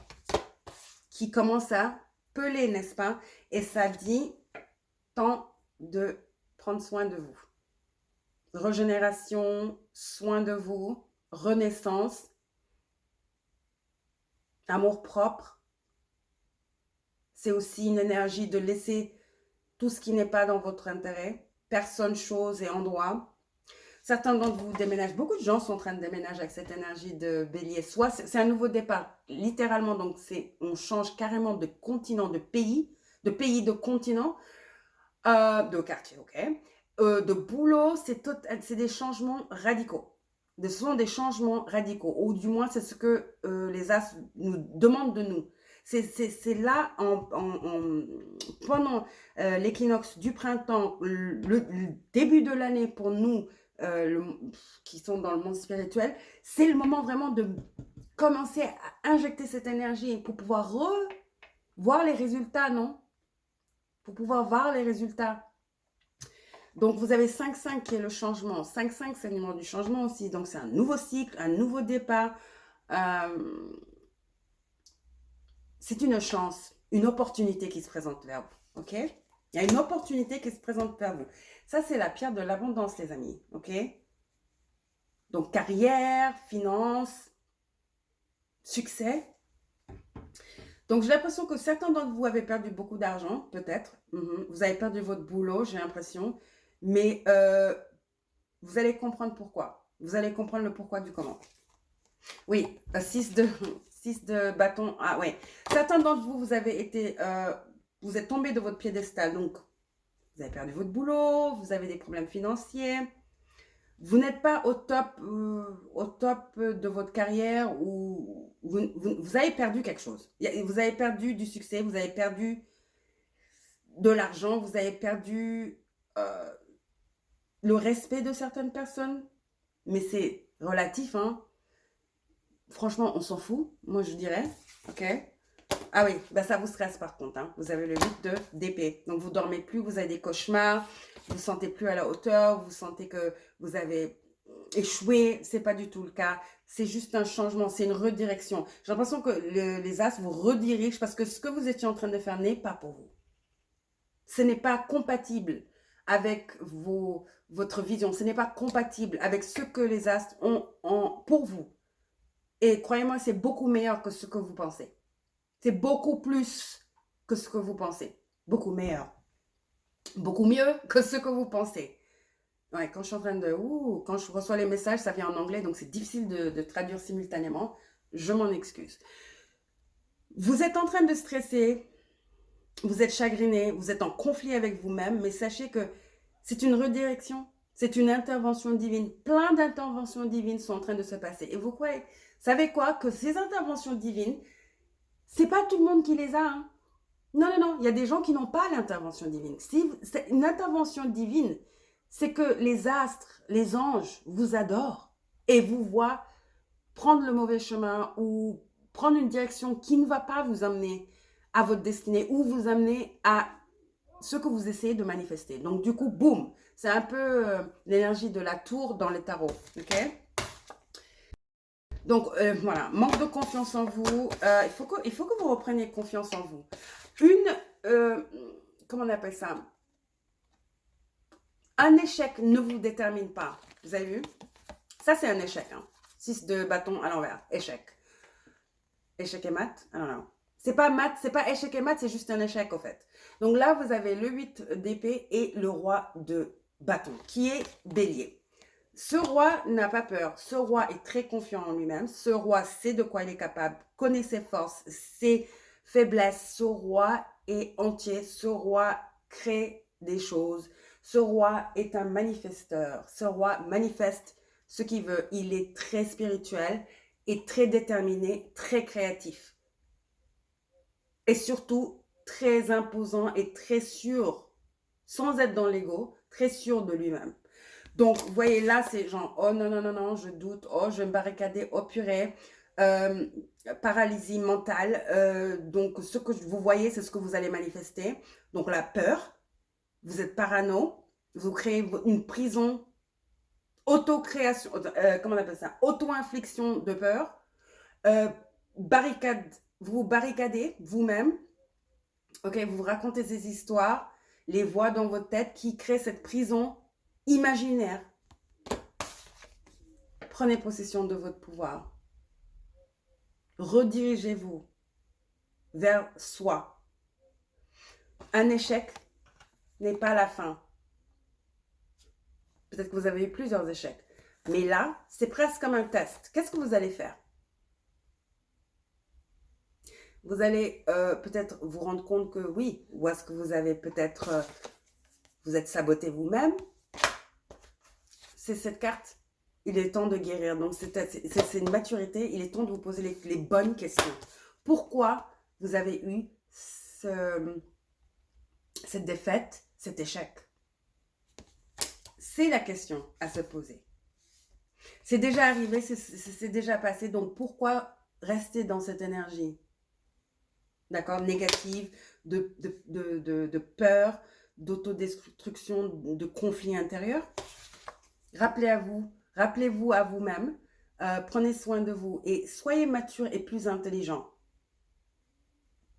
qui commence à peler, n'est-ce pas? Et ça dit temps de prendre soin de vous. Régénération, soin de vous, renaissance, amour propre. C'est aussi une énergie de laisser tout ce qui n'est pas dans votre intérêt, personne, chose et endroit. Certains d'entre vous déménagent. Beaucoup de gens sont en train de déménager avec cette énergie de bélier. Soit c'est un nouveau départ, littéralement. Donc, on change carrément de continent, de pays, de continent, de quartier, ok. De boulot, c'est des changements radicaux. Ce sont des changements radicaux. Ou du moins, c'est ce que les astres nous demandent de nous. C'est là, pendant l'équinoxe du printemps, le début de l'année pour nous, qui sont dans le monde spirituel, c'est le moment vraiment de commencer à injecter cette énergie pour pouvoir voir les résultats, non? Pour pouvoir voir les résultats. Donc, vous avez 5-5 qui est le changement. 5-5, c'est le numéro du changement aussi. Donc, c'est un nouveau cycle, un nouveau départ. C'est une chance, une opportunité qui se présente vers vous. OK? Il y a une opportunité qui se présente vers vous. Ça, c'est la pierre de l'abondance, les amis. OK? Donc, carrière, finance, succès. Donc, j'ai l'impression que certains d'entre vous avez perdu beaucoup d'argent, peut-être. Vous avez perdu votre boulot, j'ai l'impression. Mais vous allez comprendre pourquoi. Vous allez comprendre le pourquoi du comment. Oui, 6 de bâton. Ah ouais. Certains d'entre vous, vous êtes tombé de votre piédestal. Donc, vous avez perdu votre boulot, vous avez des problèmes financiers. Vous n'êtes pas au top de votre carrière ou vous avez perdu quelque chose. Vous avez perdu du succès, vous avez perdu de l'argent, vous avez perdu le respect de certaines personnes. Mais c'est relatif, hein. Franchement, on s'en fout, moi je dirais. Ok? Ah oui, bah ça vous stresse par contre. Hein. Vous avez le 8 d'épée. Donc vous dormez plus, vous avez des cauchemars, vous ne sentez plus à la hauteur, vous sentez que vous avez échoué. C'est pas du tout le cas. C'est juste un changement, c'est une redirection. J'ai l'impression que les astres vous redirigent parce que ce que vous étiez en train de faire n'est pas pour vous. Ce n'est pas compatible avec votre vision. Ce n'est pas compatible avec ce que les astres ont pour vous. Et croyez-moi, c'est beaucoup meilleur que ce que vous pensez. C'est beaucoup plus que ce que vous pensez. Beaucoup meilleur. Beaucoup mieux que ce que vous pensez. Ouais, quand je suis en train quand je reçois les messages, ça vient en anglais, donc c'est difficile de traduire simultanément. Je m'en excuse. Vous êtes en train de stresser, vous êtes chagriné, vous êtes en conflit avec vous-même, mais sachez que c'est une redirection, c'est une intervention divine. Plein d'interventions divines sont en train de se passer. Et vous savez quoi? Que ces interventions divines, c'est pas tout le monde qui les a. Hein. Non, non, non. Il y a des gens qui n'ont pas l'intervention divine. Si c'est une intervention divine, c'est que les astres, les anges vous adorent et vous voient prendre le mauvais chemin ou prendre une direction qui ne va pas vous amener à votre destinée ou vous amener à ce que vous essayez de manifester. Donc, du coup, boum, c'est un peu l'énergie de la tour dans les tarots, ok? Donc, voilà, manque de confiance en vous. Il faut que vous repreniez confiance en vous. Comment on appelle ça? Un échec ne vous détermine pas. Vous avez vu? Ça, c'est un échec. Hein. 6 de bâton à l'envers. Échec. Échec et mat? Ah non, non. C'est pas mat, c'est pas échec et mat, c'est juste un échec, en fait. Donc là, vous avez le 8 d'épée et le roi de bâton, qui est bélier. Ce roi n'a pas peur. Ce roi est très confiant en lui-même. Ce roi sait de quoi il est capable, connaît ses forces, ses faiblesses. Ce roi est entier. Ce roi crée des choses. Ce roi est un manifesteur. Ce roi manifeste ce qu'il veut. Il est très spirituel et très déterminé, très créatif. Et surtout, très imposant et très sûr, sans être dans l'ego, très sûr de lui-même. Donc, vous voyez, là, c'est genre, oh non, non, non, non, je doute, oh, je vais me barricader, oh purée, paralysie mentale. Donc, ce que vous voyez, c'est ce que vous allez manifester. Donc, la peur, vous êtes parano, vous créez une prison, auto-création, comment on appelle ça? Auto-infliction de peur, barricade, vous vous barricadez vous-même, ok, vous vous racontez des histoires, les voix dans votre tête qui créent cette prison imaginaire. Prenez possession de votre pouvoir. Redirigez-vous vers soi. Un échec n'est pas la fin. Peut-être que vous avez eu plusieurs échecs. Mais là, c'est presque comme un test. Qu'est-ce que vous allez faire? Vous allez peut-être vous rendre compte que oui, ou est-ce que vous avez peut-être, vous êtes saboté vous-même. C'est cette carte. Il est temps de guérir. Donc, c'est une maturité. Il est temps de vous poser les bonnes questions. Pourquoi vous avez eu cette défaite, cet échec? C'est la question à se poser. C'est déjà arrivé, c'est déjà passé. Donc, pourquoi rester dans cette énergie? D'accord? Négative, de peur, d'autodestruction, de conflit intérieur. Rappelez-vous à vous-même, prenez soin de vous et soyez mature et plus intelligent.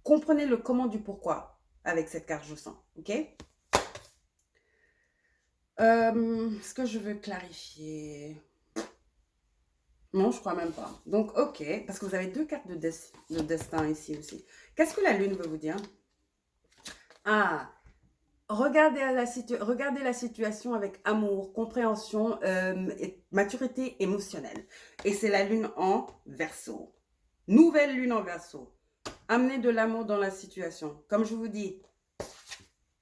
Comprenez le comment du pourquoi avec cette carte, je sens, ok? Est-ce que je veux clarifier? Non, je crois même pas. Donc, ok, parce que vous avez deux cartes de destin ici aussi. Qu'est-ce que la lune veut vous dire? Ah, regardez la situation avec amour, compréhension et maturité émotionnelle. Et c'est la lune en Verseau. Nouvelle lune en Verseau. Amenez de l'amour dans la situation. Comme je vous dis,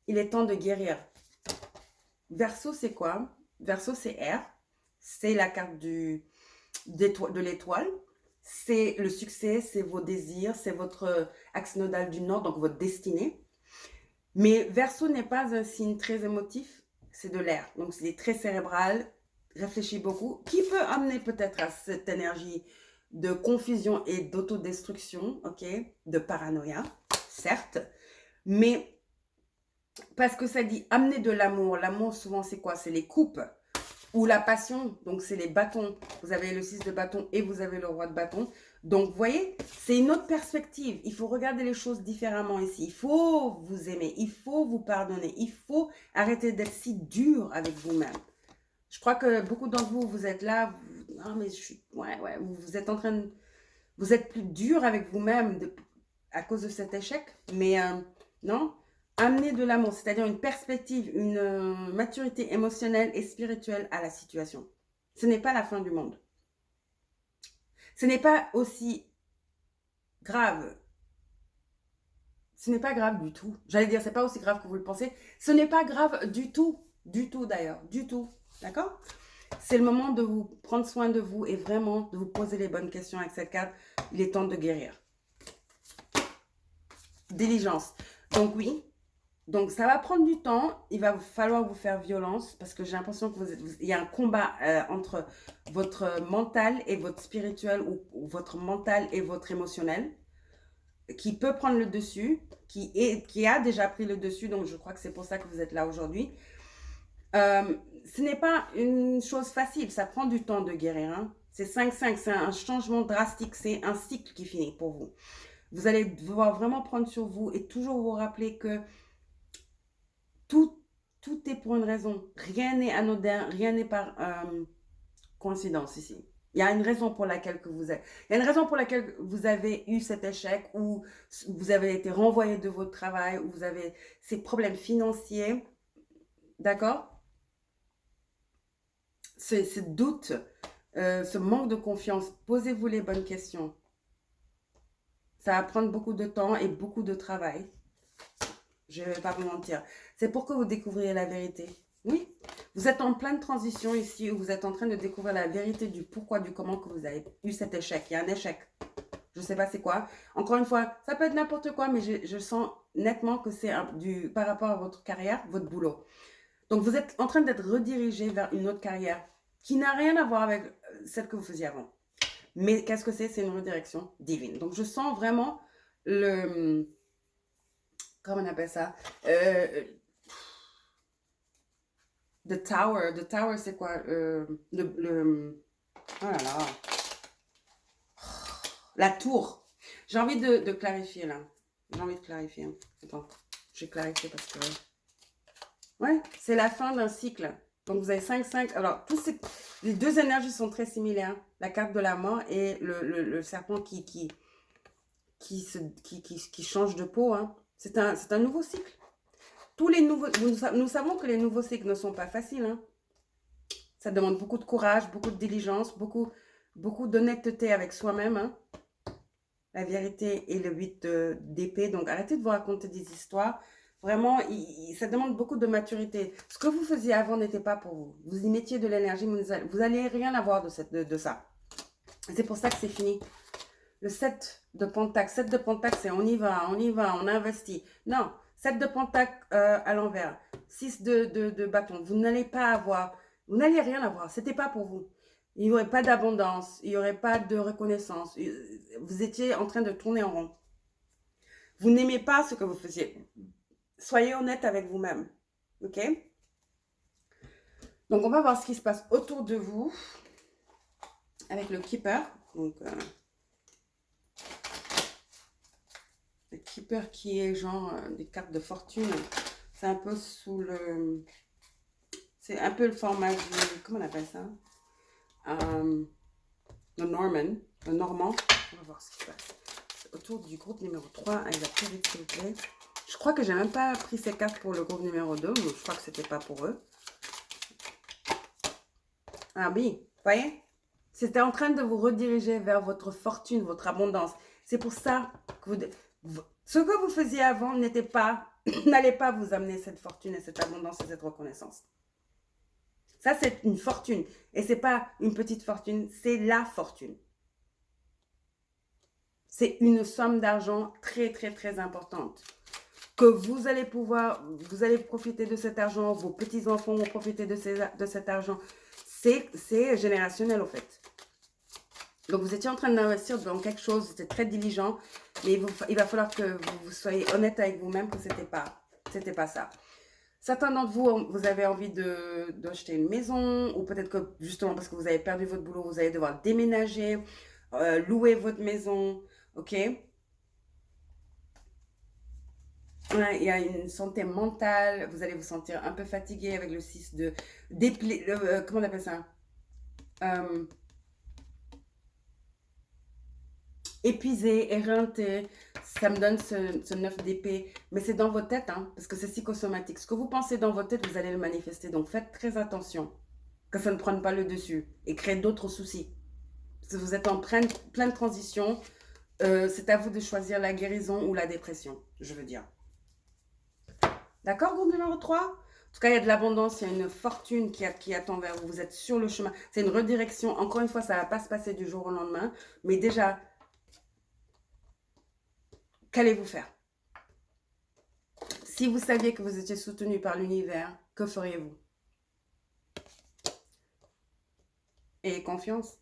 il est temps de guérir. Verseau, c'est quoi? Verseau, c'est air. C'est la carte de l'étoile. C'est le succès, c'est vos désirs, c'est votre axe nodal du nord, donc votre destinée. Mais Verseau n'est pas un signe très émotif, c'est de l'air. Donc, c'est très cérébral, réfléchit beaucoup, qui peut amener peut-être à cette énergie de confusion et d'autodestruction, ok, de paranoïa, certes. Mais parce que ça dit amener de l'amour. L'amour, souvent, c'est quoi? C'est les coupes ou la passion. Donc, c'est les bâtons. Vous avez le 6 de bâton et vous avez le roi de bâton. Donc, vous voyez, c'est une autre perspective. Il faut regarder les choses différemment ici. Il faut vous aimer. Il faut vous pardonner. Il faut arrêter d'être si dur avec vous-même. Je crois que beaucoup d'entre vous, vous êtes là. Non, mais je suis... Ouais, vous êtes en train de... Vous êtes plus dur avec vous-même à cause de cet échec. Mais non, amener de l'amour, c'est-à-dire une perspective, une maturité émotionnelle et spirituelle à la situation. Ce n'est pas la fin du monde. Ce n'est pas aussi grave. Ce n'est pas grave du tout. J'allais dire, c'est pas aussi grave que vous le pensez. Ce n'est pas grave du tout. Du tout d'ailleurs. Du tout. D'accord? C'est le moment de vous prendre soin de vous et vraiment de vous poser les bonnes questions avec cette carte. Il est temps de guérir. Diligence. Donc oui, Donc, ça va prendre du temps. Il va falloir vous faire violence parce que j'ai l'impression que il y a un combat entre votre mental et votre spirituel ou votre mental et votre émotionnel qui peut prendre le dessus, qui a déjà pris le dessus. Donc, je crois que c'est pour ça que vous êtes là aujourd'hui. Ce n'est pas une chose facile. Ça prend du temps de guérir. Hein. C'est 5-5. C'est un changement drastique. C'est un cycle qui finit pour vous. Vous allez devoir vraiment prendre sur vous et toujours vous rappeler que tout, tout est pour une raison. Rien n'est anodin, rien n'est par coïncidence ici. Il y a une raison pour laquelle il y a une raison pour laquelle vous avez eu cet échec ou vous avez été renvoyé de votre travail ou vous avez ces problèmes financiers. D'accord? Ce doute, ce manque de confiance, posez-vous les bonnes questions. Ça va prendre beaucoup de temps et beaucoup de travail. Je ne vais pas vous mentir. C'est pour que vous découvriez la vérité. Oui, vous êtes en pleine transition ici où vous êtes en train de découvrir la vérité du pourquoi, du comment que vous avez eu cet échec. Il y a un échec. Je ne sais pas c'est quoi. Encore une fois, ça peut être n'importe quoi, mais je sens nettement que c'est par rapport à votre carrière, votre boulot. Donc, vous êtes en train d'être redirigé vers une autre carrière qui n'a rien à voir avec celle que vous faisiez avant. Mais qu'est-ce que c'est? C'est une redirection divine. Donc, je sens vraiment le... Comment on appelle ça? The Tower. The Tower, c'est quoi? Oh là là. La tour. J'ai envie de clarifier, là. J'ai envie de clarifier. Attends, je vais clarifier parce que... Ouais, c'est la fin d'un cycle. Donc, vous avez 5-5. Alors, les deux énergies sont très similaires. La carte de la mort et le serpent qui change de peau. Hein. C'est un nouveau cycle. Tous les nouveaux... Nous savons que les nouveaux cycles ne sont pas faciles. Hein. Ça demande beaucoup de courage, beaucoup de diligence, beaucoup d'honnêteté avec soi-même. Hein. La vérité et le 8 d'épée. Donc, arrêtez de vous raconter des histoires. Vraiment, ça demande beaucoup de maturité. Ce que vous faisiez avant n'était pas pour vous. Vous y mettiez de l'énergie, vous n'allez rien avoir de ça. C'est pour ça que c'est fini. Le 7 de Pentacle. 7 de Pentacle, c'est on y va, on investit. Non, 7 de Pentacle à l'envers. 6 de bâton. Vous n'allez rien avoir. C'était pas pour vous. Il n'y aurait pas d'abondance, il n'y aurait pas de reconnaissance. Vous étiez en train de tourner en rond. Vous n'aimez pas ce que vous faisiez. Soyez honnête avec vous-même. Ok? Donc, on va voir ce qui se passe autour de vous avec le Keeper. Donc, le Keeper qui est genre des cartes de fortune. C'est un peu c'est un peu le format du... Comment on appelle ça? Le Normand. On va voir ce qui se passe. Autour du groupe numéro 3 avec la périte, s'il vous plaît. Je crois que j'ai même pas pris ces cartes pour le groupe numéro 2. Mais je crois que c'était pas pour eux. Ah oui, vous voyez? C'était en train de vous rediriger vers votre fortune, votre abondance. C'est pour ça que ce que vous faisiez avant n'allait pas vous amener cette fortune et cette abondance et cette reconnaissance. Ça, c'est une fortune. Et ce n'est pas une petite fortune, c'est la fortune. C'est une somme d'argent très, très, très importante. Que vous allez profiter de cet argent, vos petits-enfants vont profiter de cet argent. C'est générationnel, au fait. Donc, vous étiez en train d'investir dans quelque chose, c'était très diligent, mais il va falloir que vous soyez honnête avec vous-même que c'était pas ça. Certains d'entre vous, vous avez envie d'acheter une maison, ou peut-être que justement parce que vous avez perdu votre boulot, vous allez devoir déménager, louer votre maison, ok? Ouais, il y a une santé mentale, vous allez vous sentir un peu fatigué avec le 6 comment on appelle ça? Épuisé, éreinté, ça me donne ce 9 d'épée, mais c'est dans votre tête, hein, parce que c'est psychosomatique. Ce que vous pensez dans votre tête, vous allez le manifester, donc faites très attention, que ça ne prenne pas le dessus et crée d'autres soucis. Parce que vous êtes en pleine transition, c'est à vous de choisir la guérison ou la dépression, je veux dire. D'accord, groupe numéro 3? En tout cas, il y a de l'abondance, il y a une fortune qui attend vers vous. Vous êtes sur le chemin. C'est une redirection. Encore une fois, ça ne va pas se passer du jour au lendemain. Mais déjà, qu'allez-vous faire? Si vous saviez que vous étiez soutenu par l'univers, que feriez-vous? Ayez confiance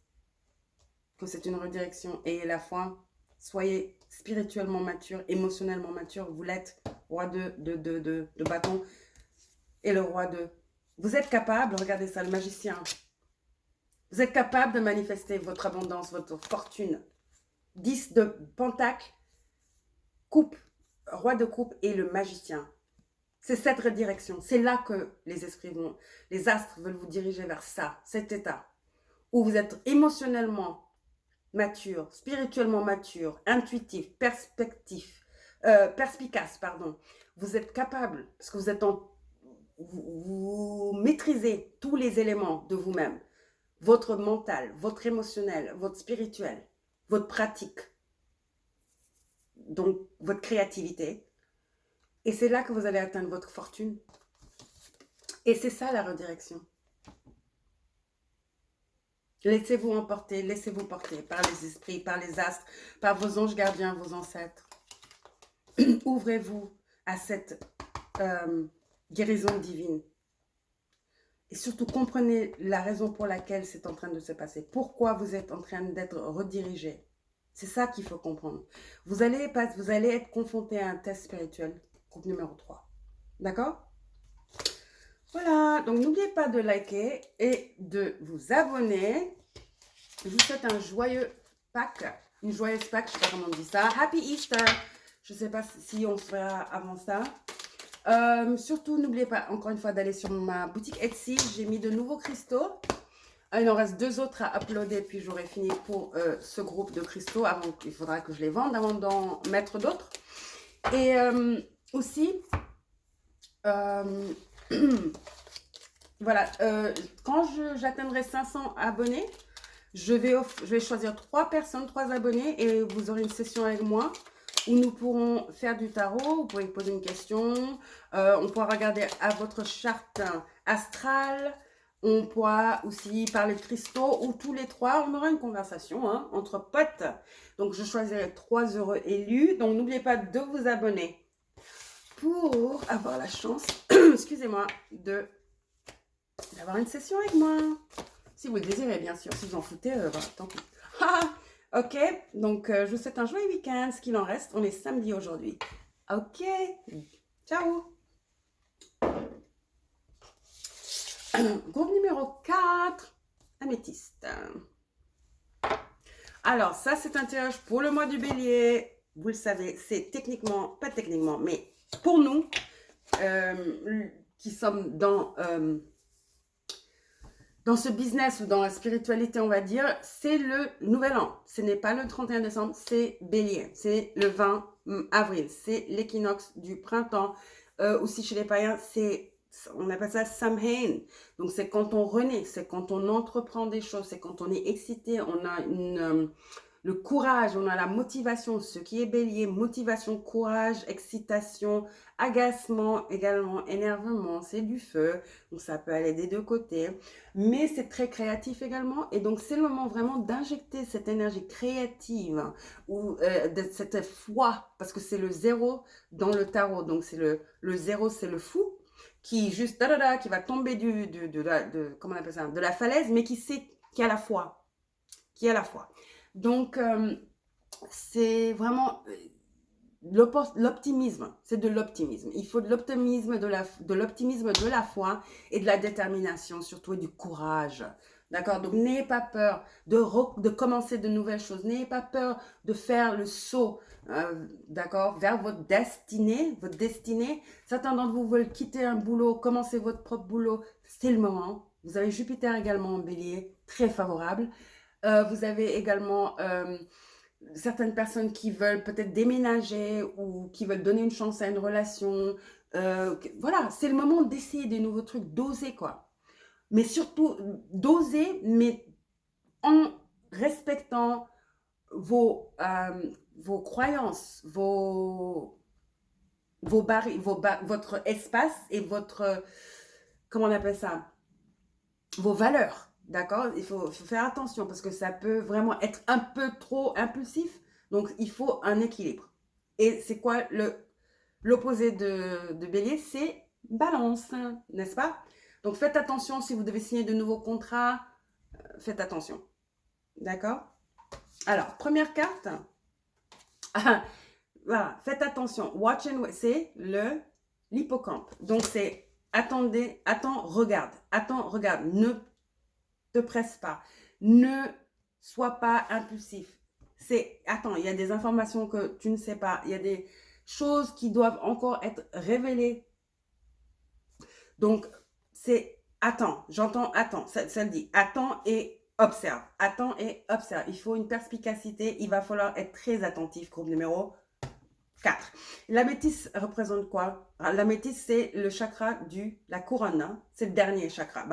que c'est une redirection. Ayez la foi. Soyez spirituellement mature, émotionnellement mature. Vous l'êtes, roi de bâton et le roi de... Vous êtes capable, regardez ça, le magicien. Vous êtes capable de manifester votre abondance, votre fortune. 10 de pentacle, coupe, roi de coupe et le magicien. C'est cette redirection. C'est là que les esprits vont, les astres veulent vous diriger vers ça, cet état où vous êtes émotionnellement mature, spirituellement mature, intuitif, perspicace, pardon. Vous êtes capable, parce que vous maîtrisez tous les éléments de vous-même. Votre mental, votre émotionnel, votre spirituel, votre pratique, donc votre créativité. Et c'est là que vous allez atteindre votre fortune. Et c'est ça la redirection. Laissez-vous emporter, laissez-vous porter par les esprits, par les astres, par vos anges gardiens, vos ancêtres. Ouvrez-vous à cette guérison divine. Et surtout, comprenez la raison pour laquelle c'est en train de se passer. Pourquoi vous êtes en train d'être redirigé. C'est ça qu'il faut comprendre. Vous allez être confronté à un test spirituel, groupe numéro 3. D'accord? Voilà, donc n'oubliez pas de liker et de vous abonner. Je vous souhaite un joyeux Pâques, une joyeuse Pâques, je ne sais pas comment on dit ça. Happy Easter. Je ne sais pas si on se verra avant ça. Surtout, n'oubliez pas, encore une fois, d'aller sur ma boutique Etsy. J'ai mis de nouveaux cristaux. Il en reste 2 autres à uploader, puis j'aurai fini pour ce groupe de cristaux. Il faudra que je les vende avant d'en mettre d'autres. Et aussi... voilà, quand j'atteindrai 500 abonnés, je vais choisir 3 personnes, 3 abonnés, et vous aurez une session avec moi où nous pourrons faire du tarot. Vous pouvez poser une question, on pourra regarder à votre charte astrale, on pourra aussi parler de cristaux, ou tous les 3, on aura une conversation entre potes. Donc je choisirai 3 heureux élus, donc n'oubliez pas de vous abonner pour avoir la chance, excusez-moi, d'avoir une session avec moi. Si vous le désirez, bien sûr. Si vous en foutez, voilà, tant pis. Ok, donc je vous souhaite un joyeux week-end. Ce qu'il en reste, on est samedi aujourd'hui. Ok, ciao. Groupe numéro 4, améthyste. Alors, ça, c'est un tirage pour le mois du bélier. Vous le savez, c'est techniquement, pas techniquement, mais pour nous, qui sommes dans ce business ou dans la spiritualité, on va dire, c'est le nouvel an. Ce n'est pas le 31 décembre, c'est bélier. C'est le 20 avril. C'est l'équinoxe du printemps. Aussi chez les païens, on appelle ça Samhain. Donc c'est quand on renaît, c'est quand on entreprend des choses, c'est quand on est excité, on a le courage, on a la motivation. Ce qui est bélier, motivation, courage, excitation, agacement, également énervement, c'est du feu. Donc ça peut aller des 2 côtés. Mais c'est très créatif également. Et donc c'est le moment vraiment d'injecter cette énergie créative ou de cette foi, parce que c'est le 0 dans le tarot. Donc c'est le 0, c'est le fou qui juste qui va tomber comment on appelle ça, de la falaise, mais qui a la foi. Qui a la foi. Donc, c'est vraiment l'optimisme. C'est de l'optimisme. Il faut de l'optimisme, de l'optimisme, de la foi et de la détermination, surtout, et du courage. D'accord? Donc, n'ayez pas peur de commencer de nouvelles choses. N'ayez pas peur de faire le saut, d'accord, vers votre destinée. Certains d'entre vous veulent quitter un boulot, commencer votre propre boulot. C'est le moment. Vous avez Jupiter également en bélier, très favorable. Vous avez également certaines personnes qui veulent peut-être déménager ou qui veulent donner une chance à une relation. Voilà, c'est le moment d'essayer des nouveaux trucs, d'oser quoi. Mais surtout, d'oser, mais en respectant vos croyances, votre espace et votre, comment on appelle ça, vos valeurs. D'accord? Il faut faire attention parce que ça peut vraiment être un peu trop impulsif. Donc, il faut un équilibre. Et c'est quoi L'opposé de Bélier, c'est Balance, n'est-ce pas? Donc faites attention si vous devez signer de nouveaux contrats, faites attention. D'accord? Alors, première carte. Voilà, faites attention. Watch and wait, c'est l'hippocampe. Donc c'est attendez, attends, regarde. Ne te presse pas. Ne sois pas impulsif. C'est attends, il y a des informations que tu ne sais pas. Il y a des choses qui doivent encore être révélées. Donc c'est attends, j'entends attends. Ça le dit attends et observe. Attends et observe. Il faut une perspicacité. Il va falloir être très attentif, groupe numéro 4. La métisse représente quoi? La métisse, c'est le chakra la couronne. Hein? C'est le dernier chakra.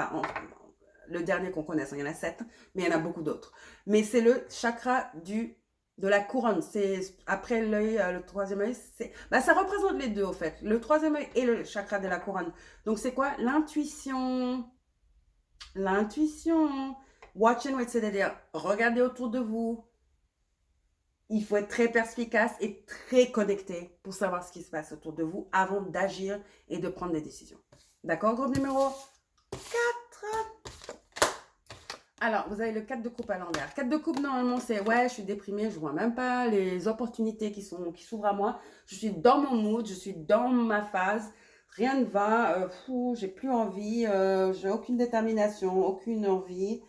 Le dernier qu'on connaisse. Il y en a 7, mais il y en a beaucoup d'autres. Mais c'est le chakra de la couronne. C'est après l'œil, le troisième œil. Ça représente les deux, au fait. Le troisième œil et le chakra de la couronne. Donc, c'est quoi? L'intuition. L'intuition. Watch and wait, c'est-à-dire regardez autour de vous. Il faut être très perspicace et très connecté pour savoir ce qui se passe autour de vous avant d'agir et de prendre des décisions. D'accord, groupe numéro 4. Alors, vous avez le 4 de coupe à l'envers. 4 de coupe, normalement, c'est ouais, je suis déprimée, je vois même pas les opportunités qui s'ouvrent à moi. Je suis dans mon mood, je suis dans ma phase. Rien ne va, j'ai plus envie, j'ai aucune détermination, aucune envie.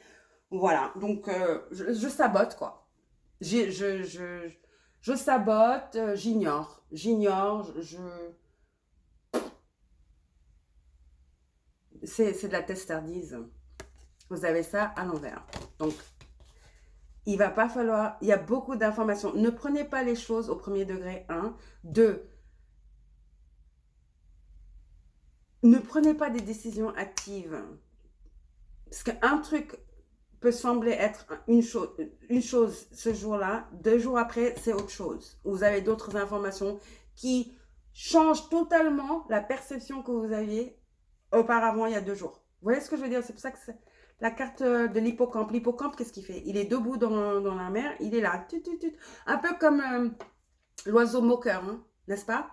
Voilà, donc je sabote, quoi. Je sabote, j'ignore. C'est de la testardise. Vous avez ça à l'envers. Donc, il va pas falloir... Il y a beaucoup d'informations. Ne prenez pas les choses au premier degré, 1. 2. Ne prenez pas des décisions actives. Parce qu'un truc peut sembler être une chose ce jour-là, 2 jours après, c'est autre chose. Vous avez d'autres informations qui changent totalement la perception que vous aviez auparavant il y a 2 jours. Vous voyez ce que je veux dire? C'est pour ça que c'est la carte de l'hippocampe. L'hippocampe, qu'est-ce qu'il fait? Il est debout dans la mer, il est là, un peu comme l'oiseau moqueur, hein, n'est-ce pas?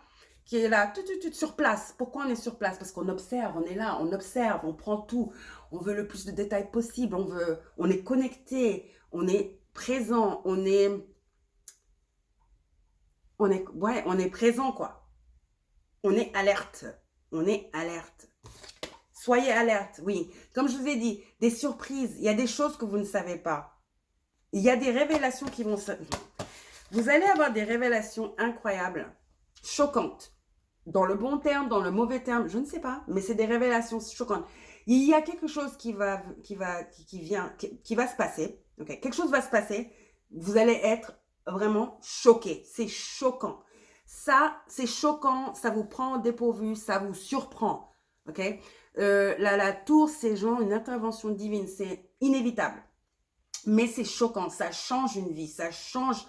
Qui est là, sur place. Pourquoi on est sur place? Parce qu'on observe, on est là, on observe, on prend tout. On veut le plus de détails possible, on est connecté, on est présent, on est présent, quoi. On est alerte. Soyez alerte, oui. Comme je vous ai dit, des surprises, il y a des choses que vous ne savez pas. Il y a des révélations qui vont se... Vous allez avoir des révélations incroyables, choquantes. Dans le bon terme, dans le mauvais terme, je ne sais pas, mais c'est des révélations choquantes. Il y a quelque chose qui va se passer. Okay? Quelque chose va se passer. Vous allez être vraiment choqué. C'est choquant. Ça, c'est choquant. Ça vous prend au dépourvu. Ça vous surprend. Ok? La tour, c'est genre une intervention divine. C'est inévitable. Mais c'est choquant. Ça change une vie. Ça change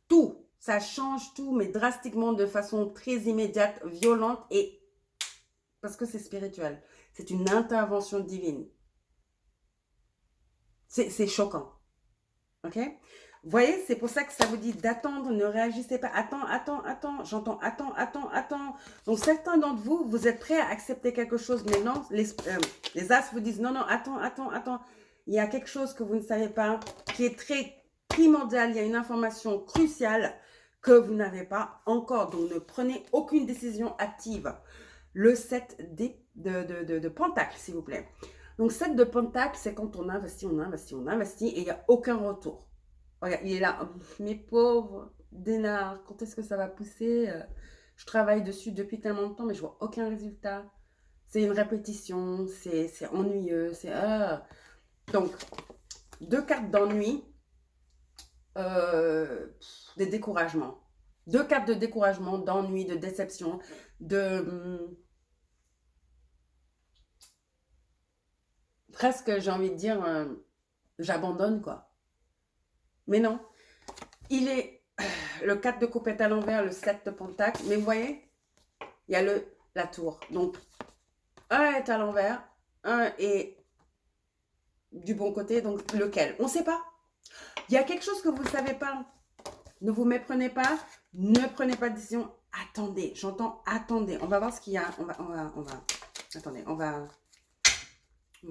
tout. Ça change tout, mais drastiquement, de façon très immédiate, violente, et parce que c'est spirituel. C'est une intervention divine. C'est choquant. Ok? Vous voyez, c'est pour ça que ça vous dit d'attendre, ne réagissez pas. Attends, j'entends, attends. Donc, certains d'entre vous, vous êtes prêts à accepter quelque chose, mais non, les as vous disent non, attends. Il y a quelque chose que vous ne savez pas, qui est très primordial, il y a une information cruciale que vous n'avez pas encore. Donc, ne prenez aucune décision active. Le 7 de Pentacle, s'il vous plaît. Donc, 7 de Pentacle, c'est quand on investit et il n'y a aucun retour. Regarde, il est là. Mes pauvres Dénard, quand est-ce que ça va pousser? Je travaille dessus depuis tellement de temps, mais je vois aucun résultat. C'est une répétition, c'est ennuyeux, Donc, 2 cartes d'ennui, des découragements. 2 cartes de découragement, d'ennui, de déception, presque, j'ai envie de dire, j'abandonne, quoi. Mais non. Il est le 4 de coupe est à l'envers, le 7 de pentacle. Mais vous voyez, il y a la tour. Donc, un est à l'envers, un est du bon côté. Donc, lequel? On ne sait pas. Il y a quelque chose que vous ne savez pas. Ne vous méprenez pas. Ne prenez pas de décision attendez. J'entends attendez. On va voir ce qu'il y a. Attendez, on va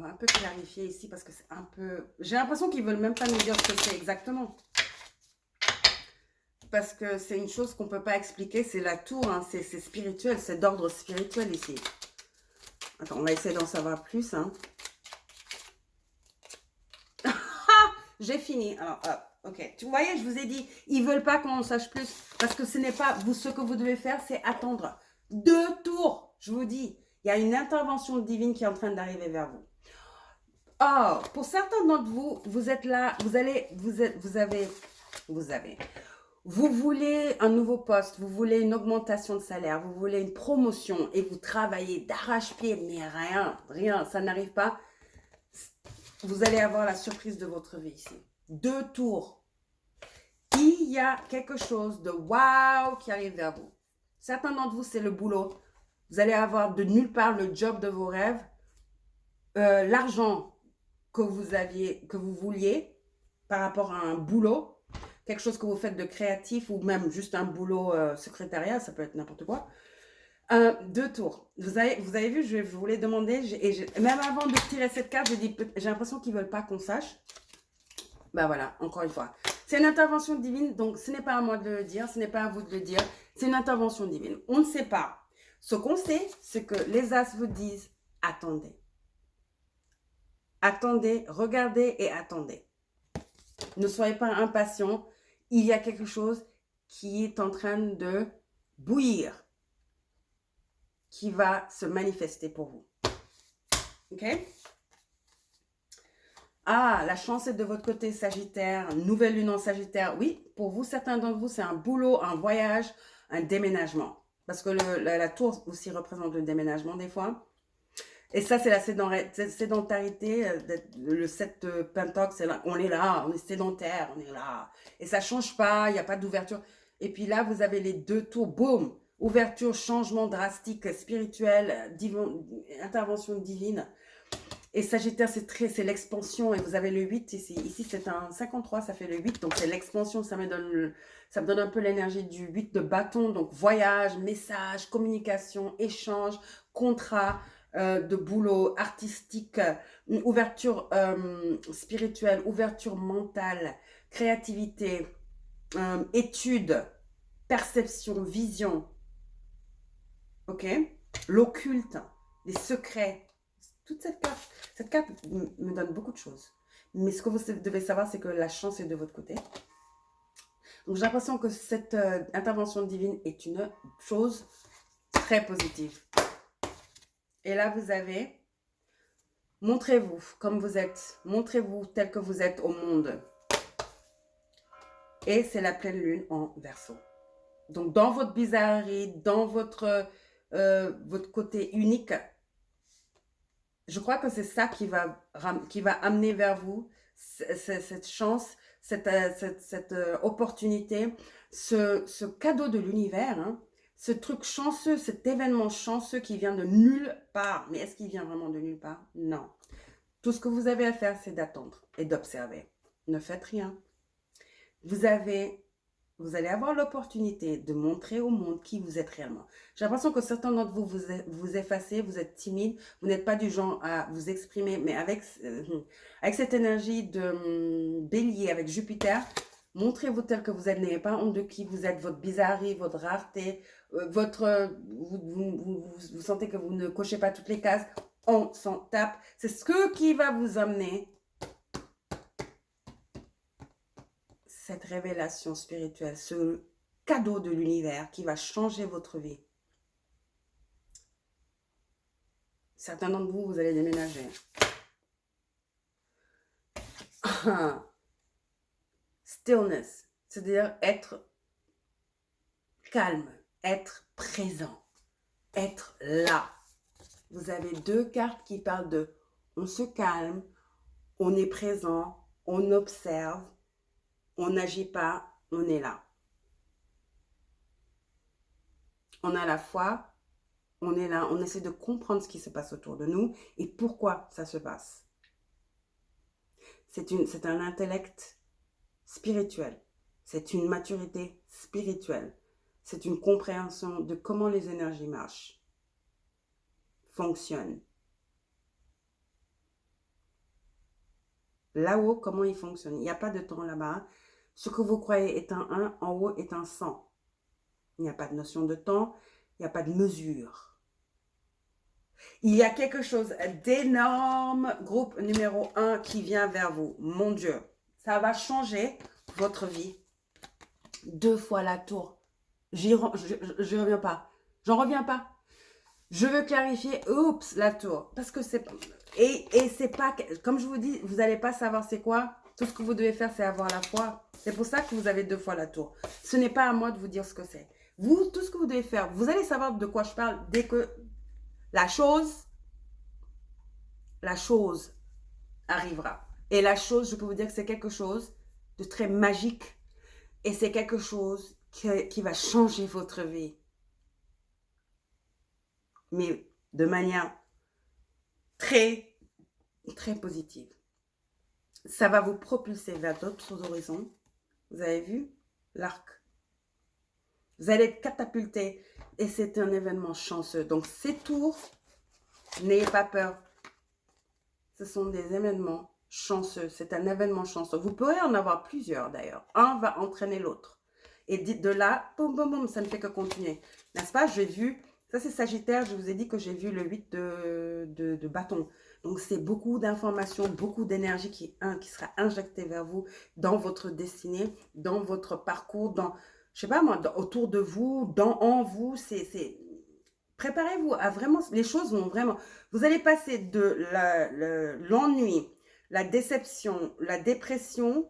un peu clarifier ici parce que c'est un peu... J'ai l'impression qu'ils veulent même pas nous dire ce que c'est exactement. Parce que c'est une chose qu'on ne peut pas expliquer. C'est la tour, hein, c'est spirituel, c'est d'ordre spirituel ici. Attends, on va essayer d'en savoir plus. Hein. J'ai fini. Alors, ok. Tu voyez, je vous ai dit, ils ne veulent pas qu'on en sache plus. Parce que ce n'est pas... ce que vous devez faire, c'est attendre 2 tours. Je vous dis, il y a une intervention divine qui est en train d'arriver vers vous. Oh, pour certains d'entre vous, vous êtes là, vous voulez un nouveau poste, vous voulez une augmentation de salaire, vous voulez une promotion et vous travaillez d'arrache-pied, mais rien, ça n'arrive pas. Vous allez avoir la surprise de votre vie ici. 2 tours. Il y a quelque chose de waouh qui arrive vers vous. Certains d'entre vous, c'est le boulot. Vous allez avoir de nulle part le job de vos rêves, l'argent que vous vouliez par rapport à un boulot, quelque chose que vous faites de créatif ou même juste un boulot secrétariat, ça peut être n'importe quoi. 2 tours. Vous avez vu, je vous l'ai demandé, même avant de tirer cette carte, j'ai l'impression qu'ils ne veulent pas qu'on sache. Ben voilà, encore une fois. C'est une intervention divine, donc ce n'est pas à moi de le dire, ce n'est pas à vous de le dire, c'est une intervention divine. On ne sait pas. Ce qu'on sait, c'est que les As vous disent, attendez. Attendez, regardez et attendez. Ne soyez pas impatients. Il y a quelque chose qui est en train de bouillir, qui va se manifester pour vous. Ok? Ah, la chance est de votre côté, Sagittaire. Nouvelle lune en Sagittaire. Oui, pour vous, certains d'entre vous, c'est un boulot, un voyage, un déménagement. Parce que la tour aussi représente le déménagement des fois. Et ça, c'est la sédentarité, le 7 Pentacle, on est là, on est sédentaire, on est là. Et ça ne change pas, il n'y a pas d'ouverture. Et puis là, vous avez les 2 tours, boum, ouverture, changement drastique, spirituel, intervention divine. Et Sagittaire, c'est l'expansion, et vous avez le 8 ici. Ici, c'est un 53, ça fait le 8, donc c'est l'expansion, ça me donne un peu l'énergie du 8 de bâton, donc voyage, message, communication, échange, contrat, de boulot artistique, une ouverture spirituelle, ouverture mentale, créativité, étude, perception, vision, ok? L'occulte, les secrets. Toute cette carte me donne beaucoup de choses. Mais ce que vous devez savoir, c'est que la chance est de votre côté. Donc j'ai l'impression que cette intervention divine est une chose très positive. Et là, vous avez, montrez-vous comme vous êtes, montrez-vous tel que vous êtes au monde. Et c'est la pleine lune en Verseau. Donc, dans votre bizarrerie, dans votre côté unique, je crois que c'est ça qui va amener vers vous cette chance, cette opportunité, ce cadeau de l'univers, hein. Ce truc chanceux, cet événement chanceux qui vient de nulle part. Mais est-ce qu'il vient vraiment de nulle part? Non. Tout ce que vous avez à faire, c'est d'attendre et d'observer. Ne faites rien. Vous allez avoir l'opportunité de montrer au monde qui vous êtes réellement. J'ai l'impression que certains d'entre vous vous effacez, vous êtes timide, vous n'êtes pas du genre à vous exprimer, mais avec cette énergie de bélier, avec Jupiter, montrez-vous tel que vous êtes, n'ayez pas honte de qui vous êtes, votre bizarrerie, votre rareté, vous sentez que vous ne cochez pas toutes les cases, on s'en tape. C'est ce qui va vous amener cette révélation spirituelle, ce cadeau de l'univers qui va changer votre vie. Certains d'entre vous, vous allez déménager. Stillness, c'est-à-dire être calme, être présent, être là. Vous avez 2 cartes qui parlent de on se calme, on est présent, on observe, on n'agit pas, on est là. On a la foi, on est là, on essaie de comprendre ce qui se passe autour de nous et pourquoi ça se passe. C'est un intellect spirituel, c'est une maturité spirituelle. c'est une compréhension de comment les énergies marchent, fonctionnent. Là-haut, comment ils fonctionnent. Il n'y a pas de temps là-bas. Ce que vous croyez est un 1, en haut est un 100. Il n'y a pas de notion de temps, il n'y a pas de mesure. Il y a quelque chose d'énorme, groupe numéro 1 qui vient vers vous. Mon Dieu, ça va changer votre vie. 2 fois la tour. Je reviens pas. J'en reviens pas. Je veux clarifier, oups, la tour. Parce que c'est... Et c'est pas... Comme je vous dis, vous n'allez pas savoir c'est quoi. Tout ce que vous devez faire, c'est avoir la foi. C'est pour ça que vous avez 2 fois la tour. Ce n'est pas à moi de vous dire ce que c'est. Vous, tout ce que vous devez faire, vous allez savoir de quoi je parle dès que la chose arrivera. Et la chose, je peux vous dire que c'est quelque chose de très magique. Et c'est quelque chose qui va changer votre vie. Mais de manière très, très positive. Ça va vous propulser vers d'autres horizons. Vous avez vu l'arc. Vous allez être catapulté et c'est un événement chanceux. Donc ces tours, n'ayez pas peur. Ce sont des événements chanceux. C'est un événement chanceux. Vous pourrez en avoir plusieurs d'ailleurs. Un va entraîner l'autre. Et de là, boum, boum, boum, ça ne fait que continuer. N'est-ce pas? J'ai vu, ça c'est Sagittaire, je vous ai dit que j'ai vu le 8 de bâton. Donc c'est beaucoup d'informations, beaucoup d'énergie qui sera injectée vers vous dans votre destinée, dans votre parcours, dans, je sais pas moi, autour de vous, en vous. Préparez-vous à vraiment, les choses vont vraiment, vous allez passer de l'ennui, la déception, la dépression,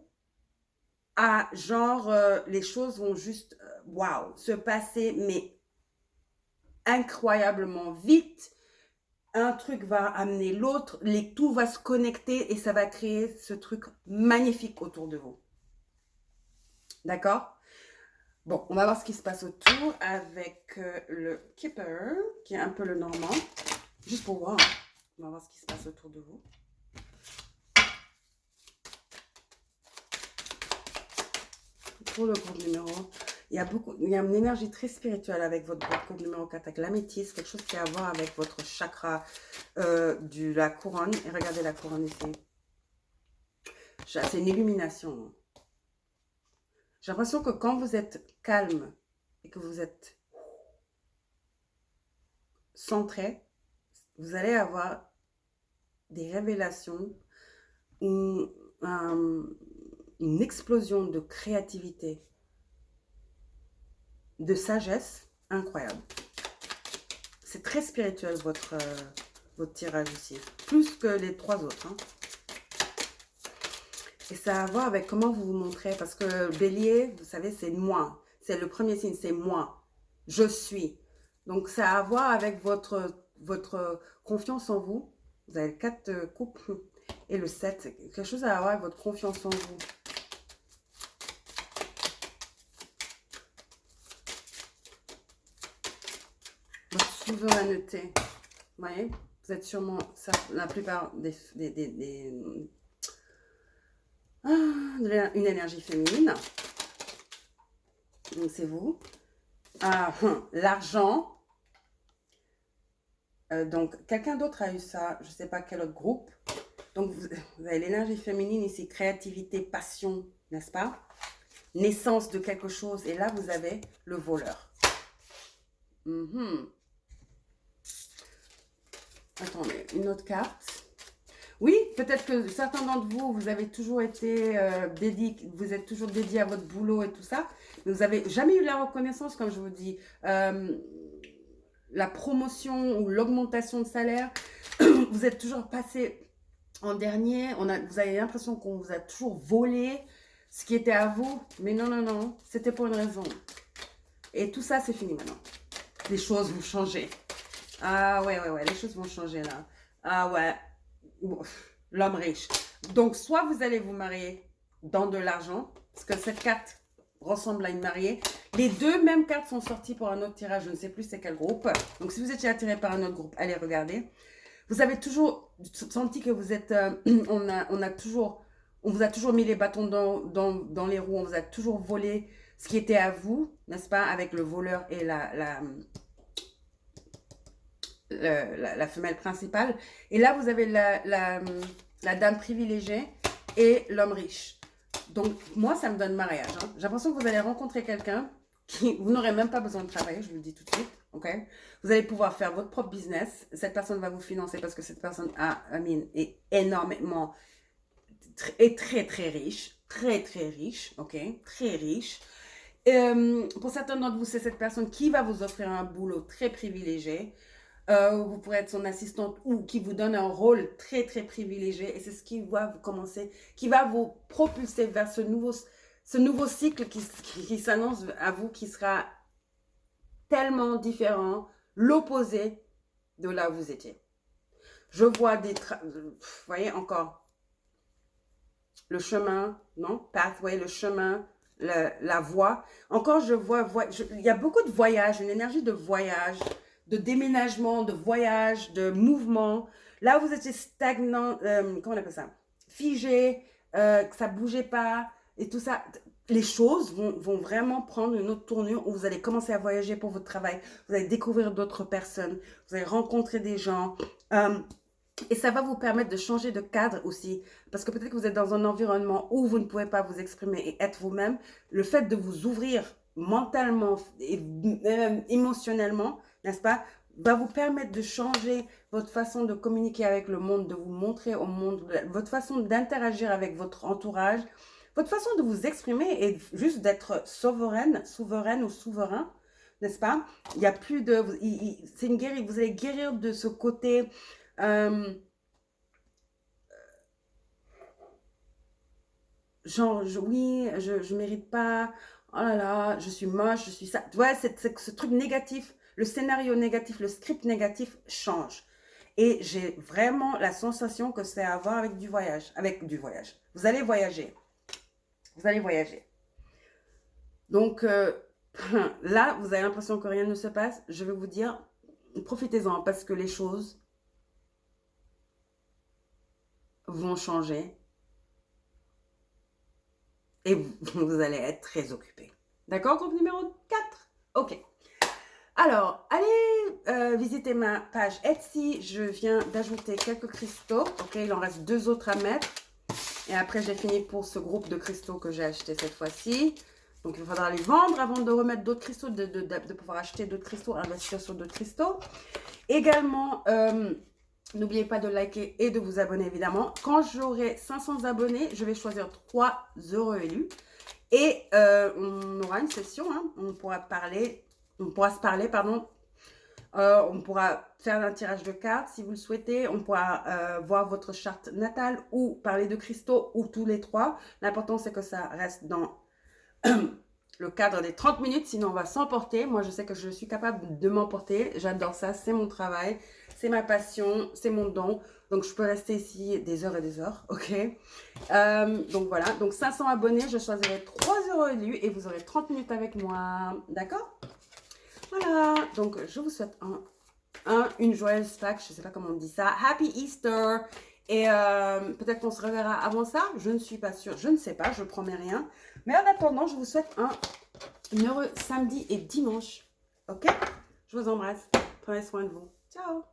à genre, les choses vont juste, waouh, se passer, mais incroyablement vite. Un truc va amener l'autre, tout va se connecter et ça va créer ce truc magnifique autour de vous. D'accord? Bon, on va voir ce qui se passe autour avec le Keeper, qui est un peu le normand. Juste pour voir, on va voir ce qui se passe autour de vous. Pour le groupe numéro, il y a une énergie très spirituelle avec votre groupe numéro 4, avec l'améthyste, quelque chose qui a à voir avec votre chakra de la couronne. Et regardez la couronne ici. C'est une illumination. J'ai l'impression que quand vous êtes calme et que vous êtes centré, vous allez avoir des révélations ou une explosion de créativité, de sagesse incroyable. C'est très spirituel votre tirage ici, plus que les 3 autres. Hein. Et ça a à voir avec comment vous vous montrez, parce que Bélier, vous savez, c'est moi. C'est le premier signe, c'est moi. Je suis. Donc ça a à voir avec votre confiance en vous. Vous avez le 4 coupes et le 7. Quelque chose à voir avec votre confiance en vous. Votre souveraineté. Vous voyez, vous êtes sûrement, la plupart une énergie féminine. Donc c'est vous. L'argent. Donc quelqu'un d'autre a eu ça. Je ne sais pas quel autre groupe. Donc vous avez l'énergie féminine ici. Créativité, passion, n'est-ce pas? Naissance de quelque chose. Et là vous avez le voleur. Attendez, une autre carte. Oui, peut-être que certains d'entre vous, vous avez toujours été vous êtes toujours dédié à votre boulot et tout ça, mais vous n'avez jamais eu la reconnaissance, comme je vous dis, la promotion ou l'augmentation de salaire. Vous êtes toujours passé en dernier, vous avez l'impression qu'on vous a toujours volé ce qui était à vous, mais non, non, non, c'était pour une raison. Et tout ça, c'est fini maintenant. Les choses vont changer. Ah ouais, les choses vont changer là. Ah ouais, l'homme riche. Donc, soit vous allez vous marier dans de l'argent, parce que cette carte ressemble à une mariée. Les 2 mêmes cartes sont sorties pour un autre tirage, je ne sais plus c'est quel groupe. Donc, si vous étiez attiré par un autre groupe, allez regarder. Vous avez toujours senti que vous êtes, on vous a toujours mis les bâtons dans les roues, on vous a toujours volé ce qui était à vous, n'est-ce pas, avec le voleur et la femelle principale. Et là, vous avez la dame privilégiée et l'homme riche. Donc, moi, ça me donne mariage. Hein. J'ai l'impression que vous allez rencontrer quelqu'un qui, vous n'aurez même pas besoin de travailler, je vous le dis tout de suite. Ok, vous allez pouvoir faire votre propre business. Cette personne va vous financer parce que cette personne est énormément, est très, très riche. Très, très riche. Ok, très riche. Pour certains d'entre vous, c'est cette personne qui va vous offrir un boulot très privilégié. Vous pourrez être son assistante ou qui vous donne un rôle très très privilégié et c'est ce qui va vous commencer, qui va vous propulser vers ce nouveau cycle qui s'annonce à vous, qui sera tellement différent, l'opposé de là où vous étiez. Je vois vous voyez encore, le chemin, non? Pathway, le chemin, la voie. Encore, je vois, il y a beaucoup de voyages, une énergie de voyage, de déménagement, de voyage, de mouvement. Là, vous étiez stagnant, comment on appelle ça? Figé, que ça ne bougeait pas et tout ça. Les choses vont vraiment prendre une autre tournure où vous allez commencer à voyager pour votre travail. Vous allez découvrir d'autres personnes. Vous allez rencontrer des gens. Et ça va vous permettre de changer de cadre aussi. Parce que peut-être que vous êtes dans un environnement où vous ne pouvez pas vous exprimer et être vous-même. Le fait de vous ouvrir mentalement et émotionnellement, n'est-ce pas, va vous permettre de changer votre façon de communiquer avec le monde, de vous montrer au monde, votre façon d'interagir avec votre entourage, votre façon de vous exprimer et juste d'être souveraine ou souverain, n'est-ce pas? Il n'y a plus de... C'est une guérison, vous allez guérir de ce côté... genre, oui, je mérite pas, oh là là, je suis moche, je suis ça. Ouais, ce truc négatif, le scénario négatif, le script négatif change. Et j'ai vraiment la sensation que c'est à voir avec du voyage. Vous allez voyager. Vous allez voyager. Donc, là, vous avez l'impression que rien ne se passe. Je vais vous dire, profitez-en parce que les choses vont changer et vous allez être très occupé. D'accord, groupe numéro 4. Ok. Alors, allez visiter ma page Etsy. Je viens d'ajouter quelques cristaux. Ok, il en reste 2 autres à mettre. Et après, j'ai fini pour ce groupe de cristaux que j'ai acheté cette fois-ci. Donc, il faudra les vendre avant de remettre d'autres cristaux, de pouvoir acheter d'autres cristaux, investir sur d'autres cristaux. Également, n'oubliez pas de liker et de vous abonner, évidemment. Quand j'aurai 500 abonnés, je vais choisir 3 heureux élus. Et on aura une session, hein. On pourra se parler, pardon. On pourra faire un tirage de cartes si vous le souhaitez. On pourra voir votre charte natale ou parler de cristaux ou tous les 3. L'important, c'est que ça reste dans le cadre des 30 minutes, sinon on va s'emporter. Moi, je sais que je suis capable de m'emporter. J'adore ça, c'est mon travail, c'est ma passion, c'est mon don. Donc, je peux rester ici des heures et des heures, ok? Donc, voilà. Donc, 500 abonnés, je choisirai 3 euros élus et vous aurez 30 minutes avec moi. D'accord? Voilà. Donc, je vous souhaite une joyeuse Pâques. Je ne sais pas comment on dit ça. Happy Easter! Et peut-être qu'on se reverra avant ça. Je ne suis pas sûre. Je ne sais pas. Je ne promets rien. Mais en attendant, je vous souhaite un heureux samedi et dimanche. Ok? Je vous embrasse. Prenez soin de vous. Ciao!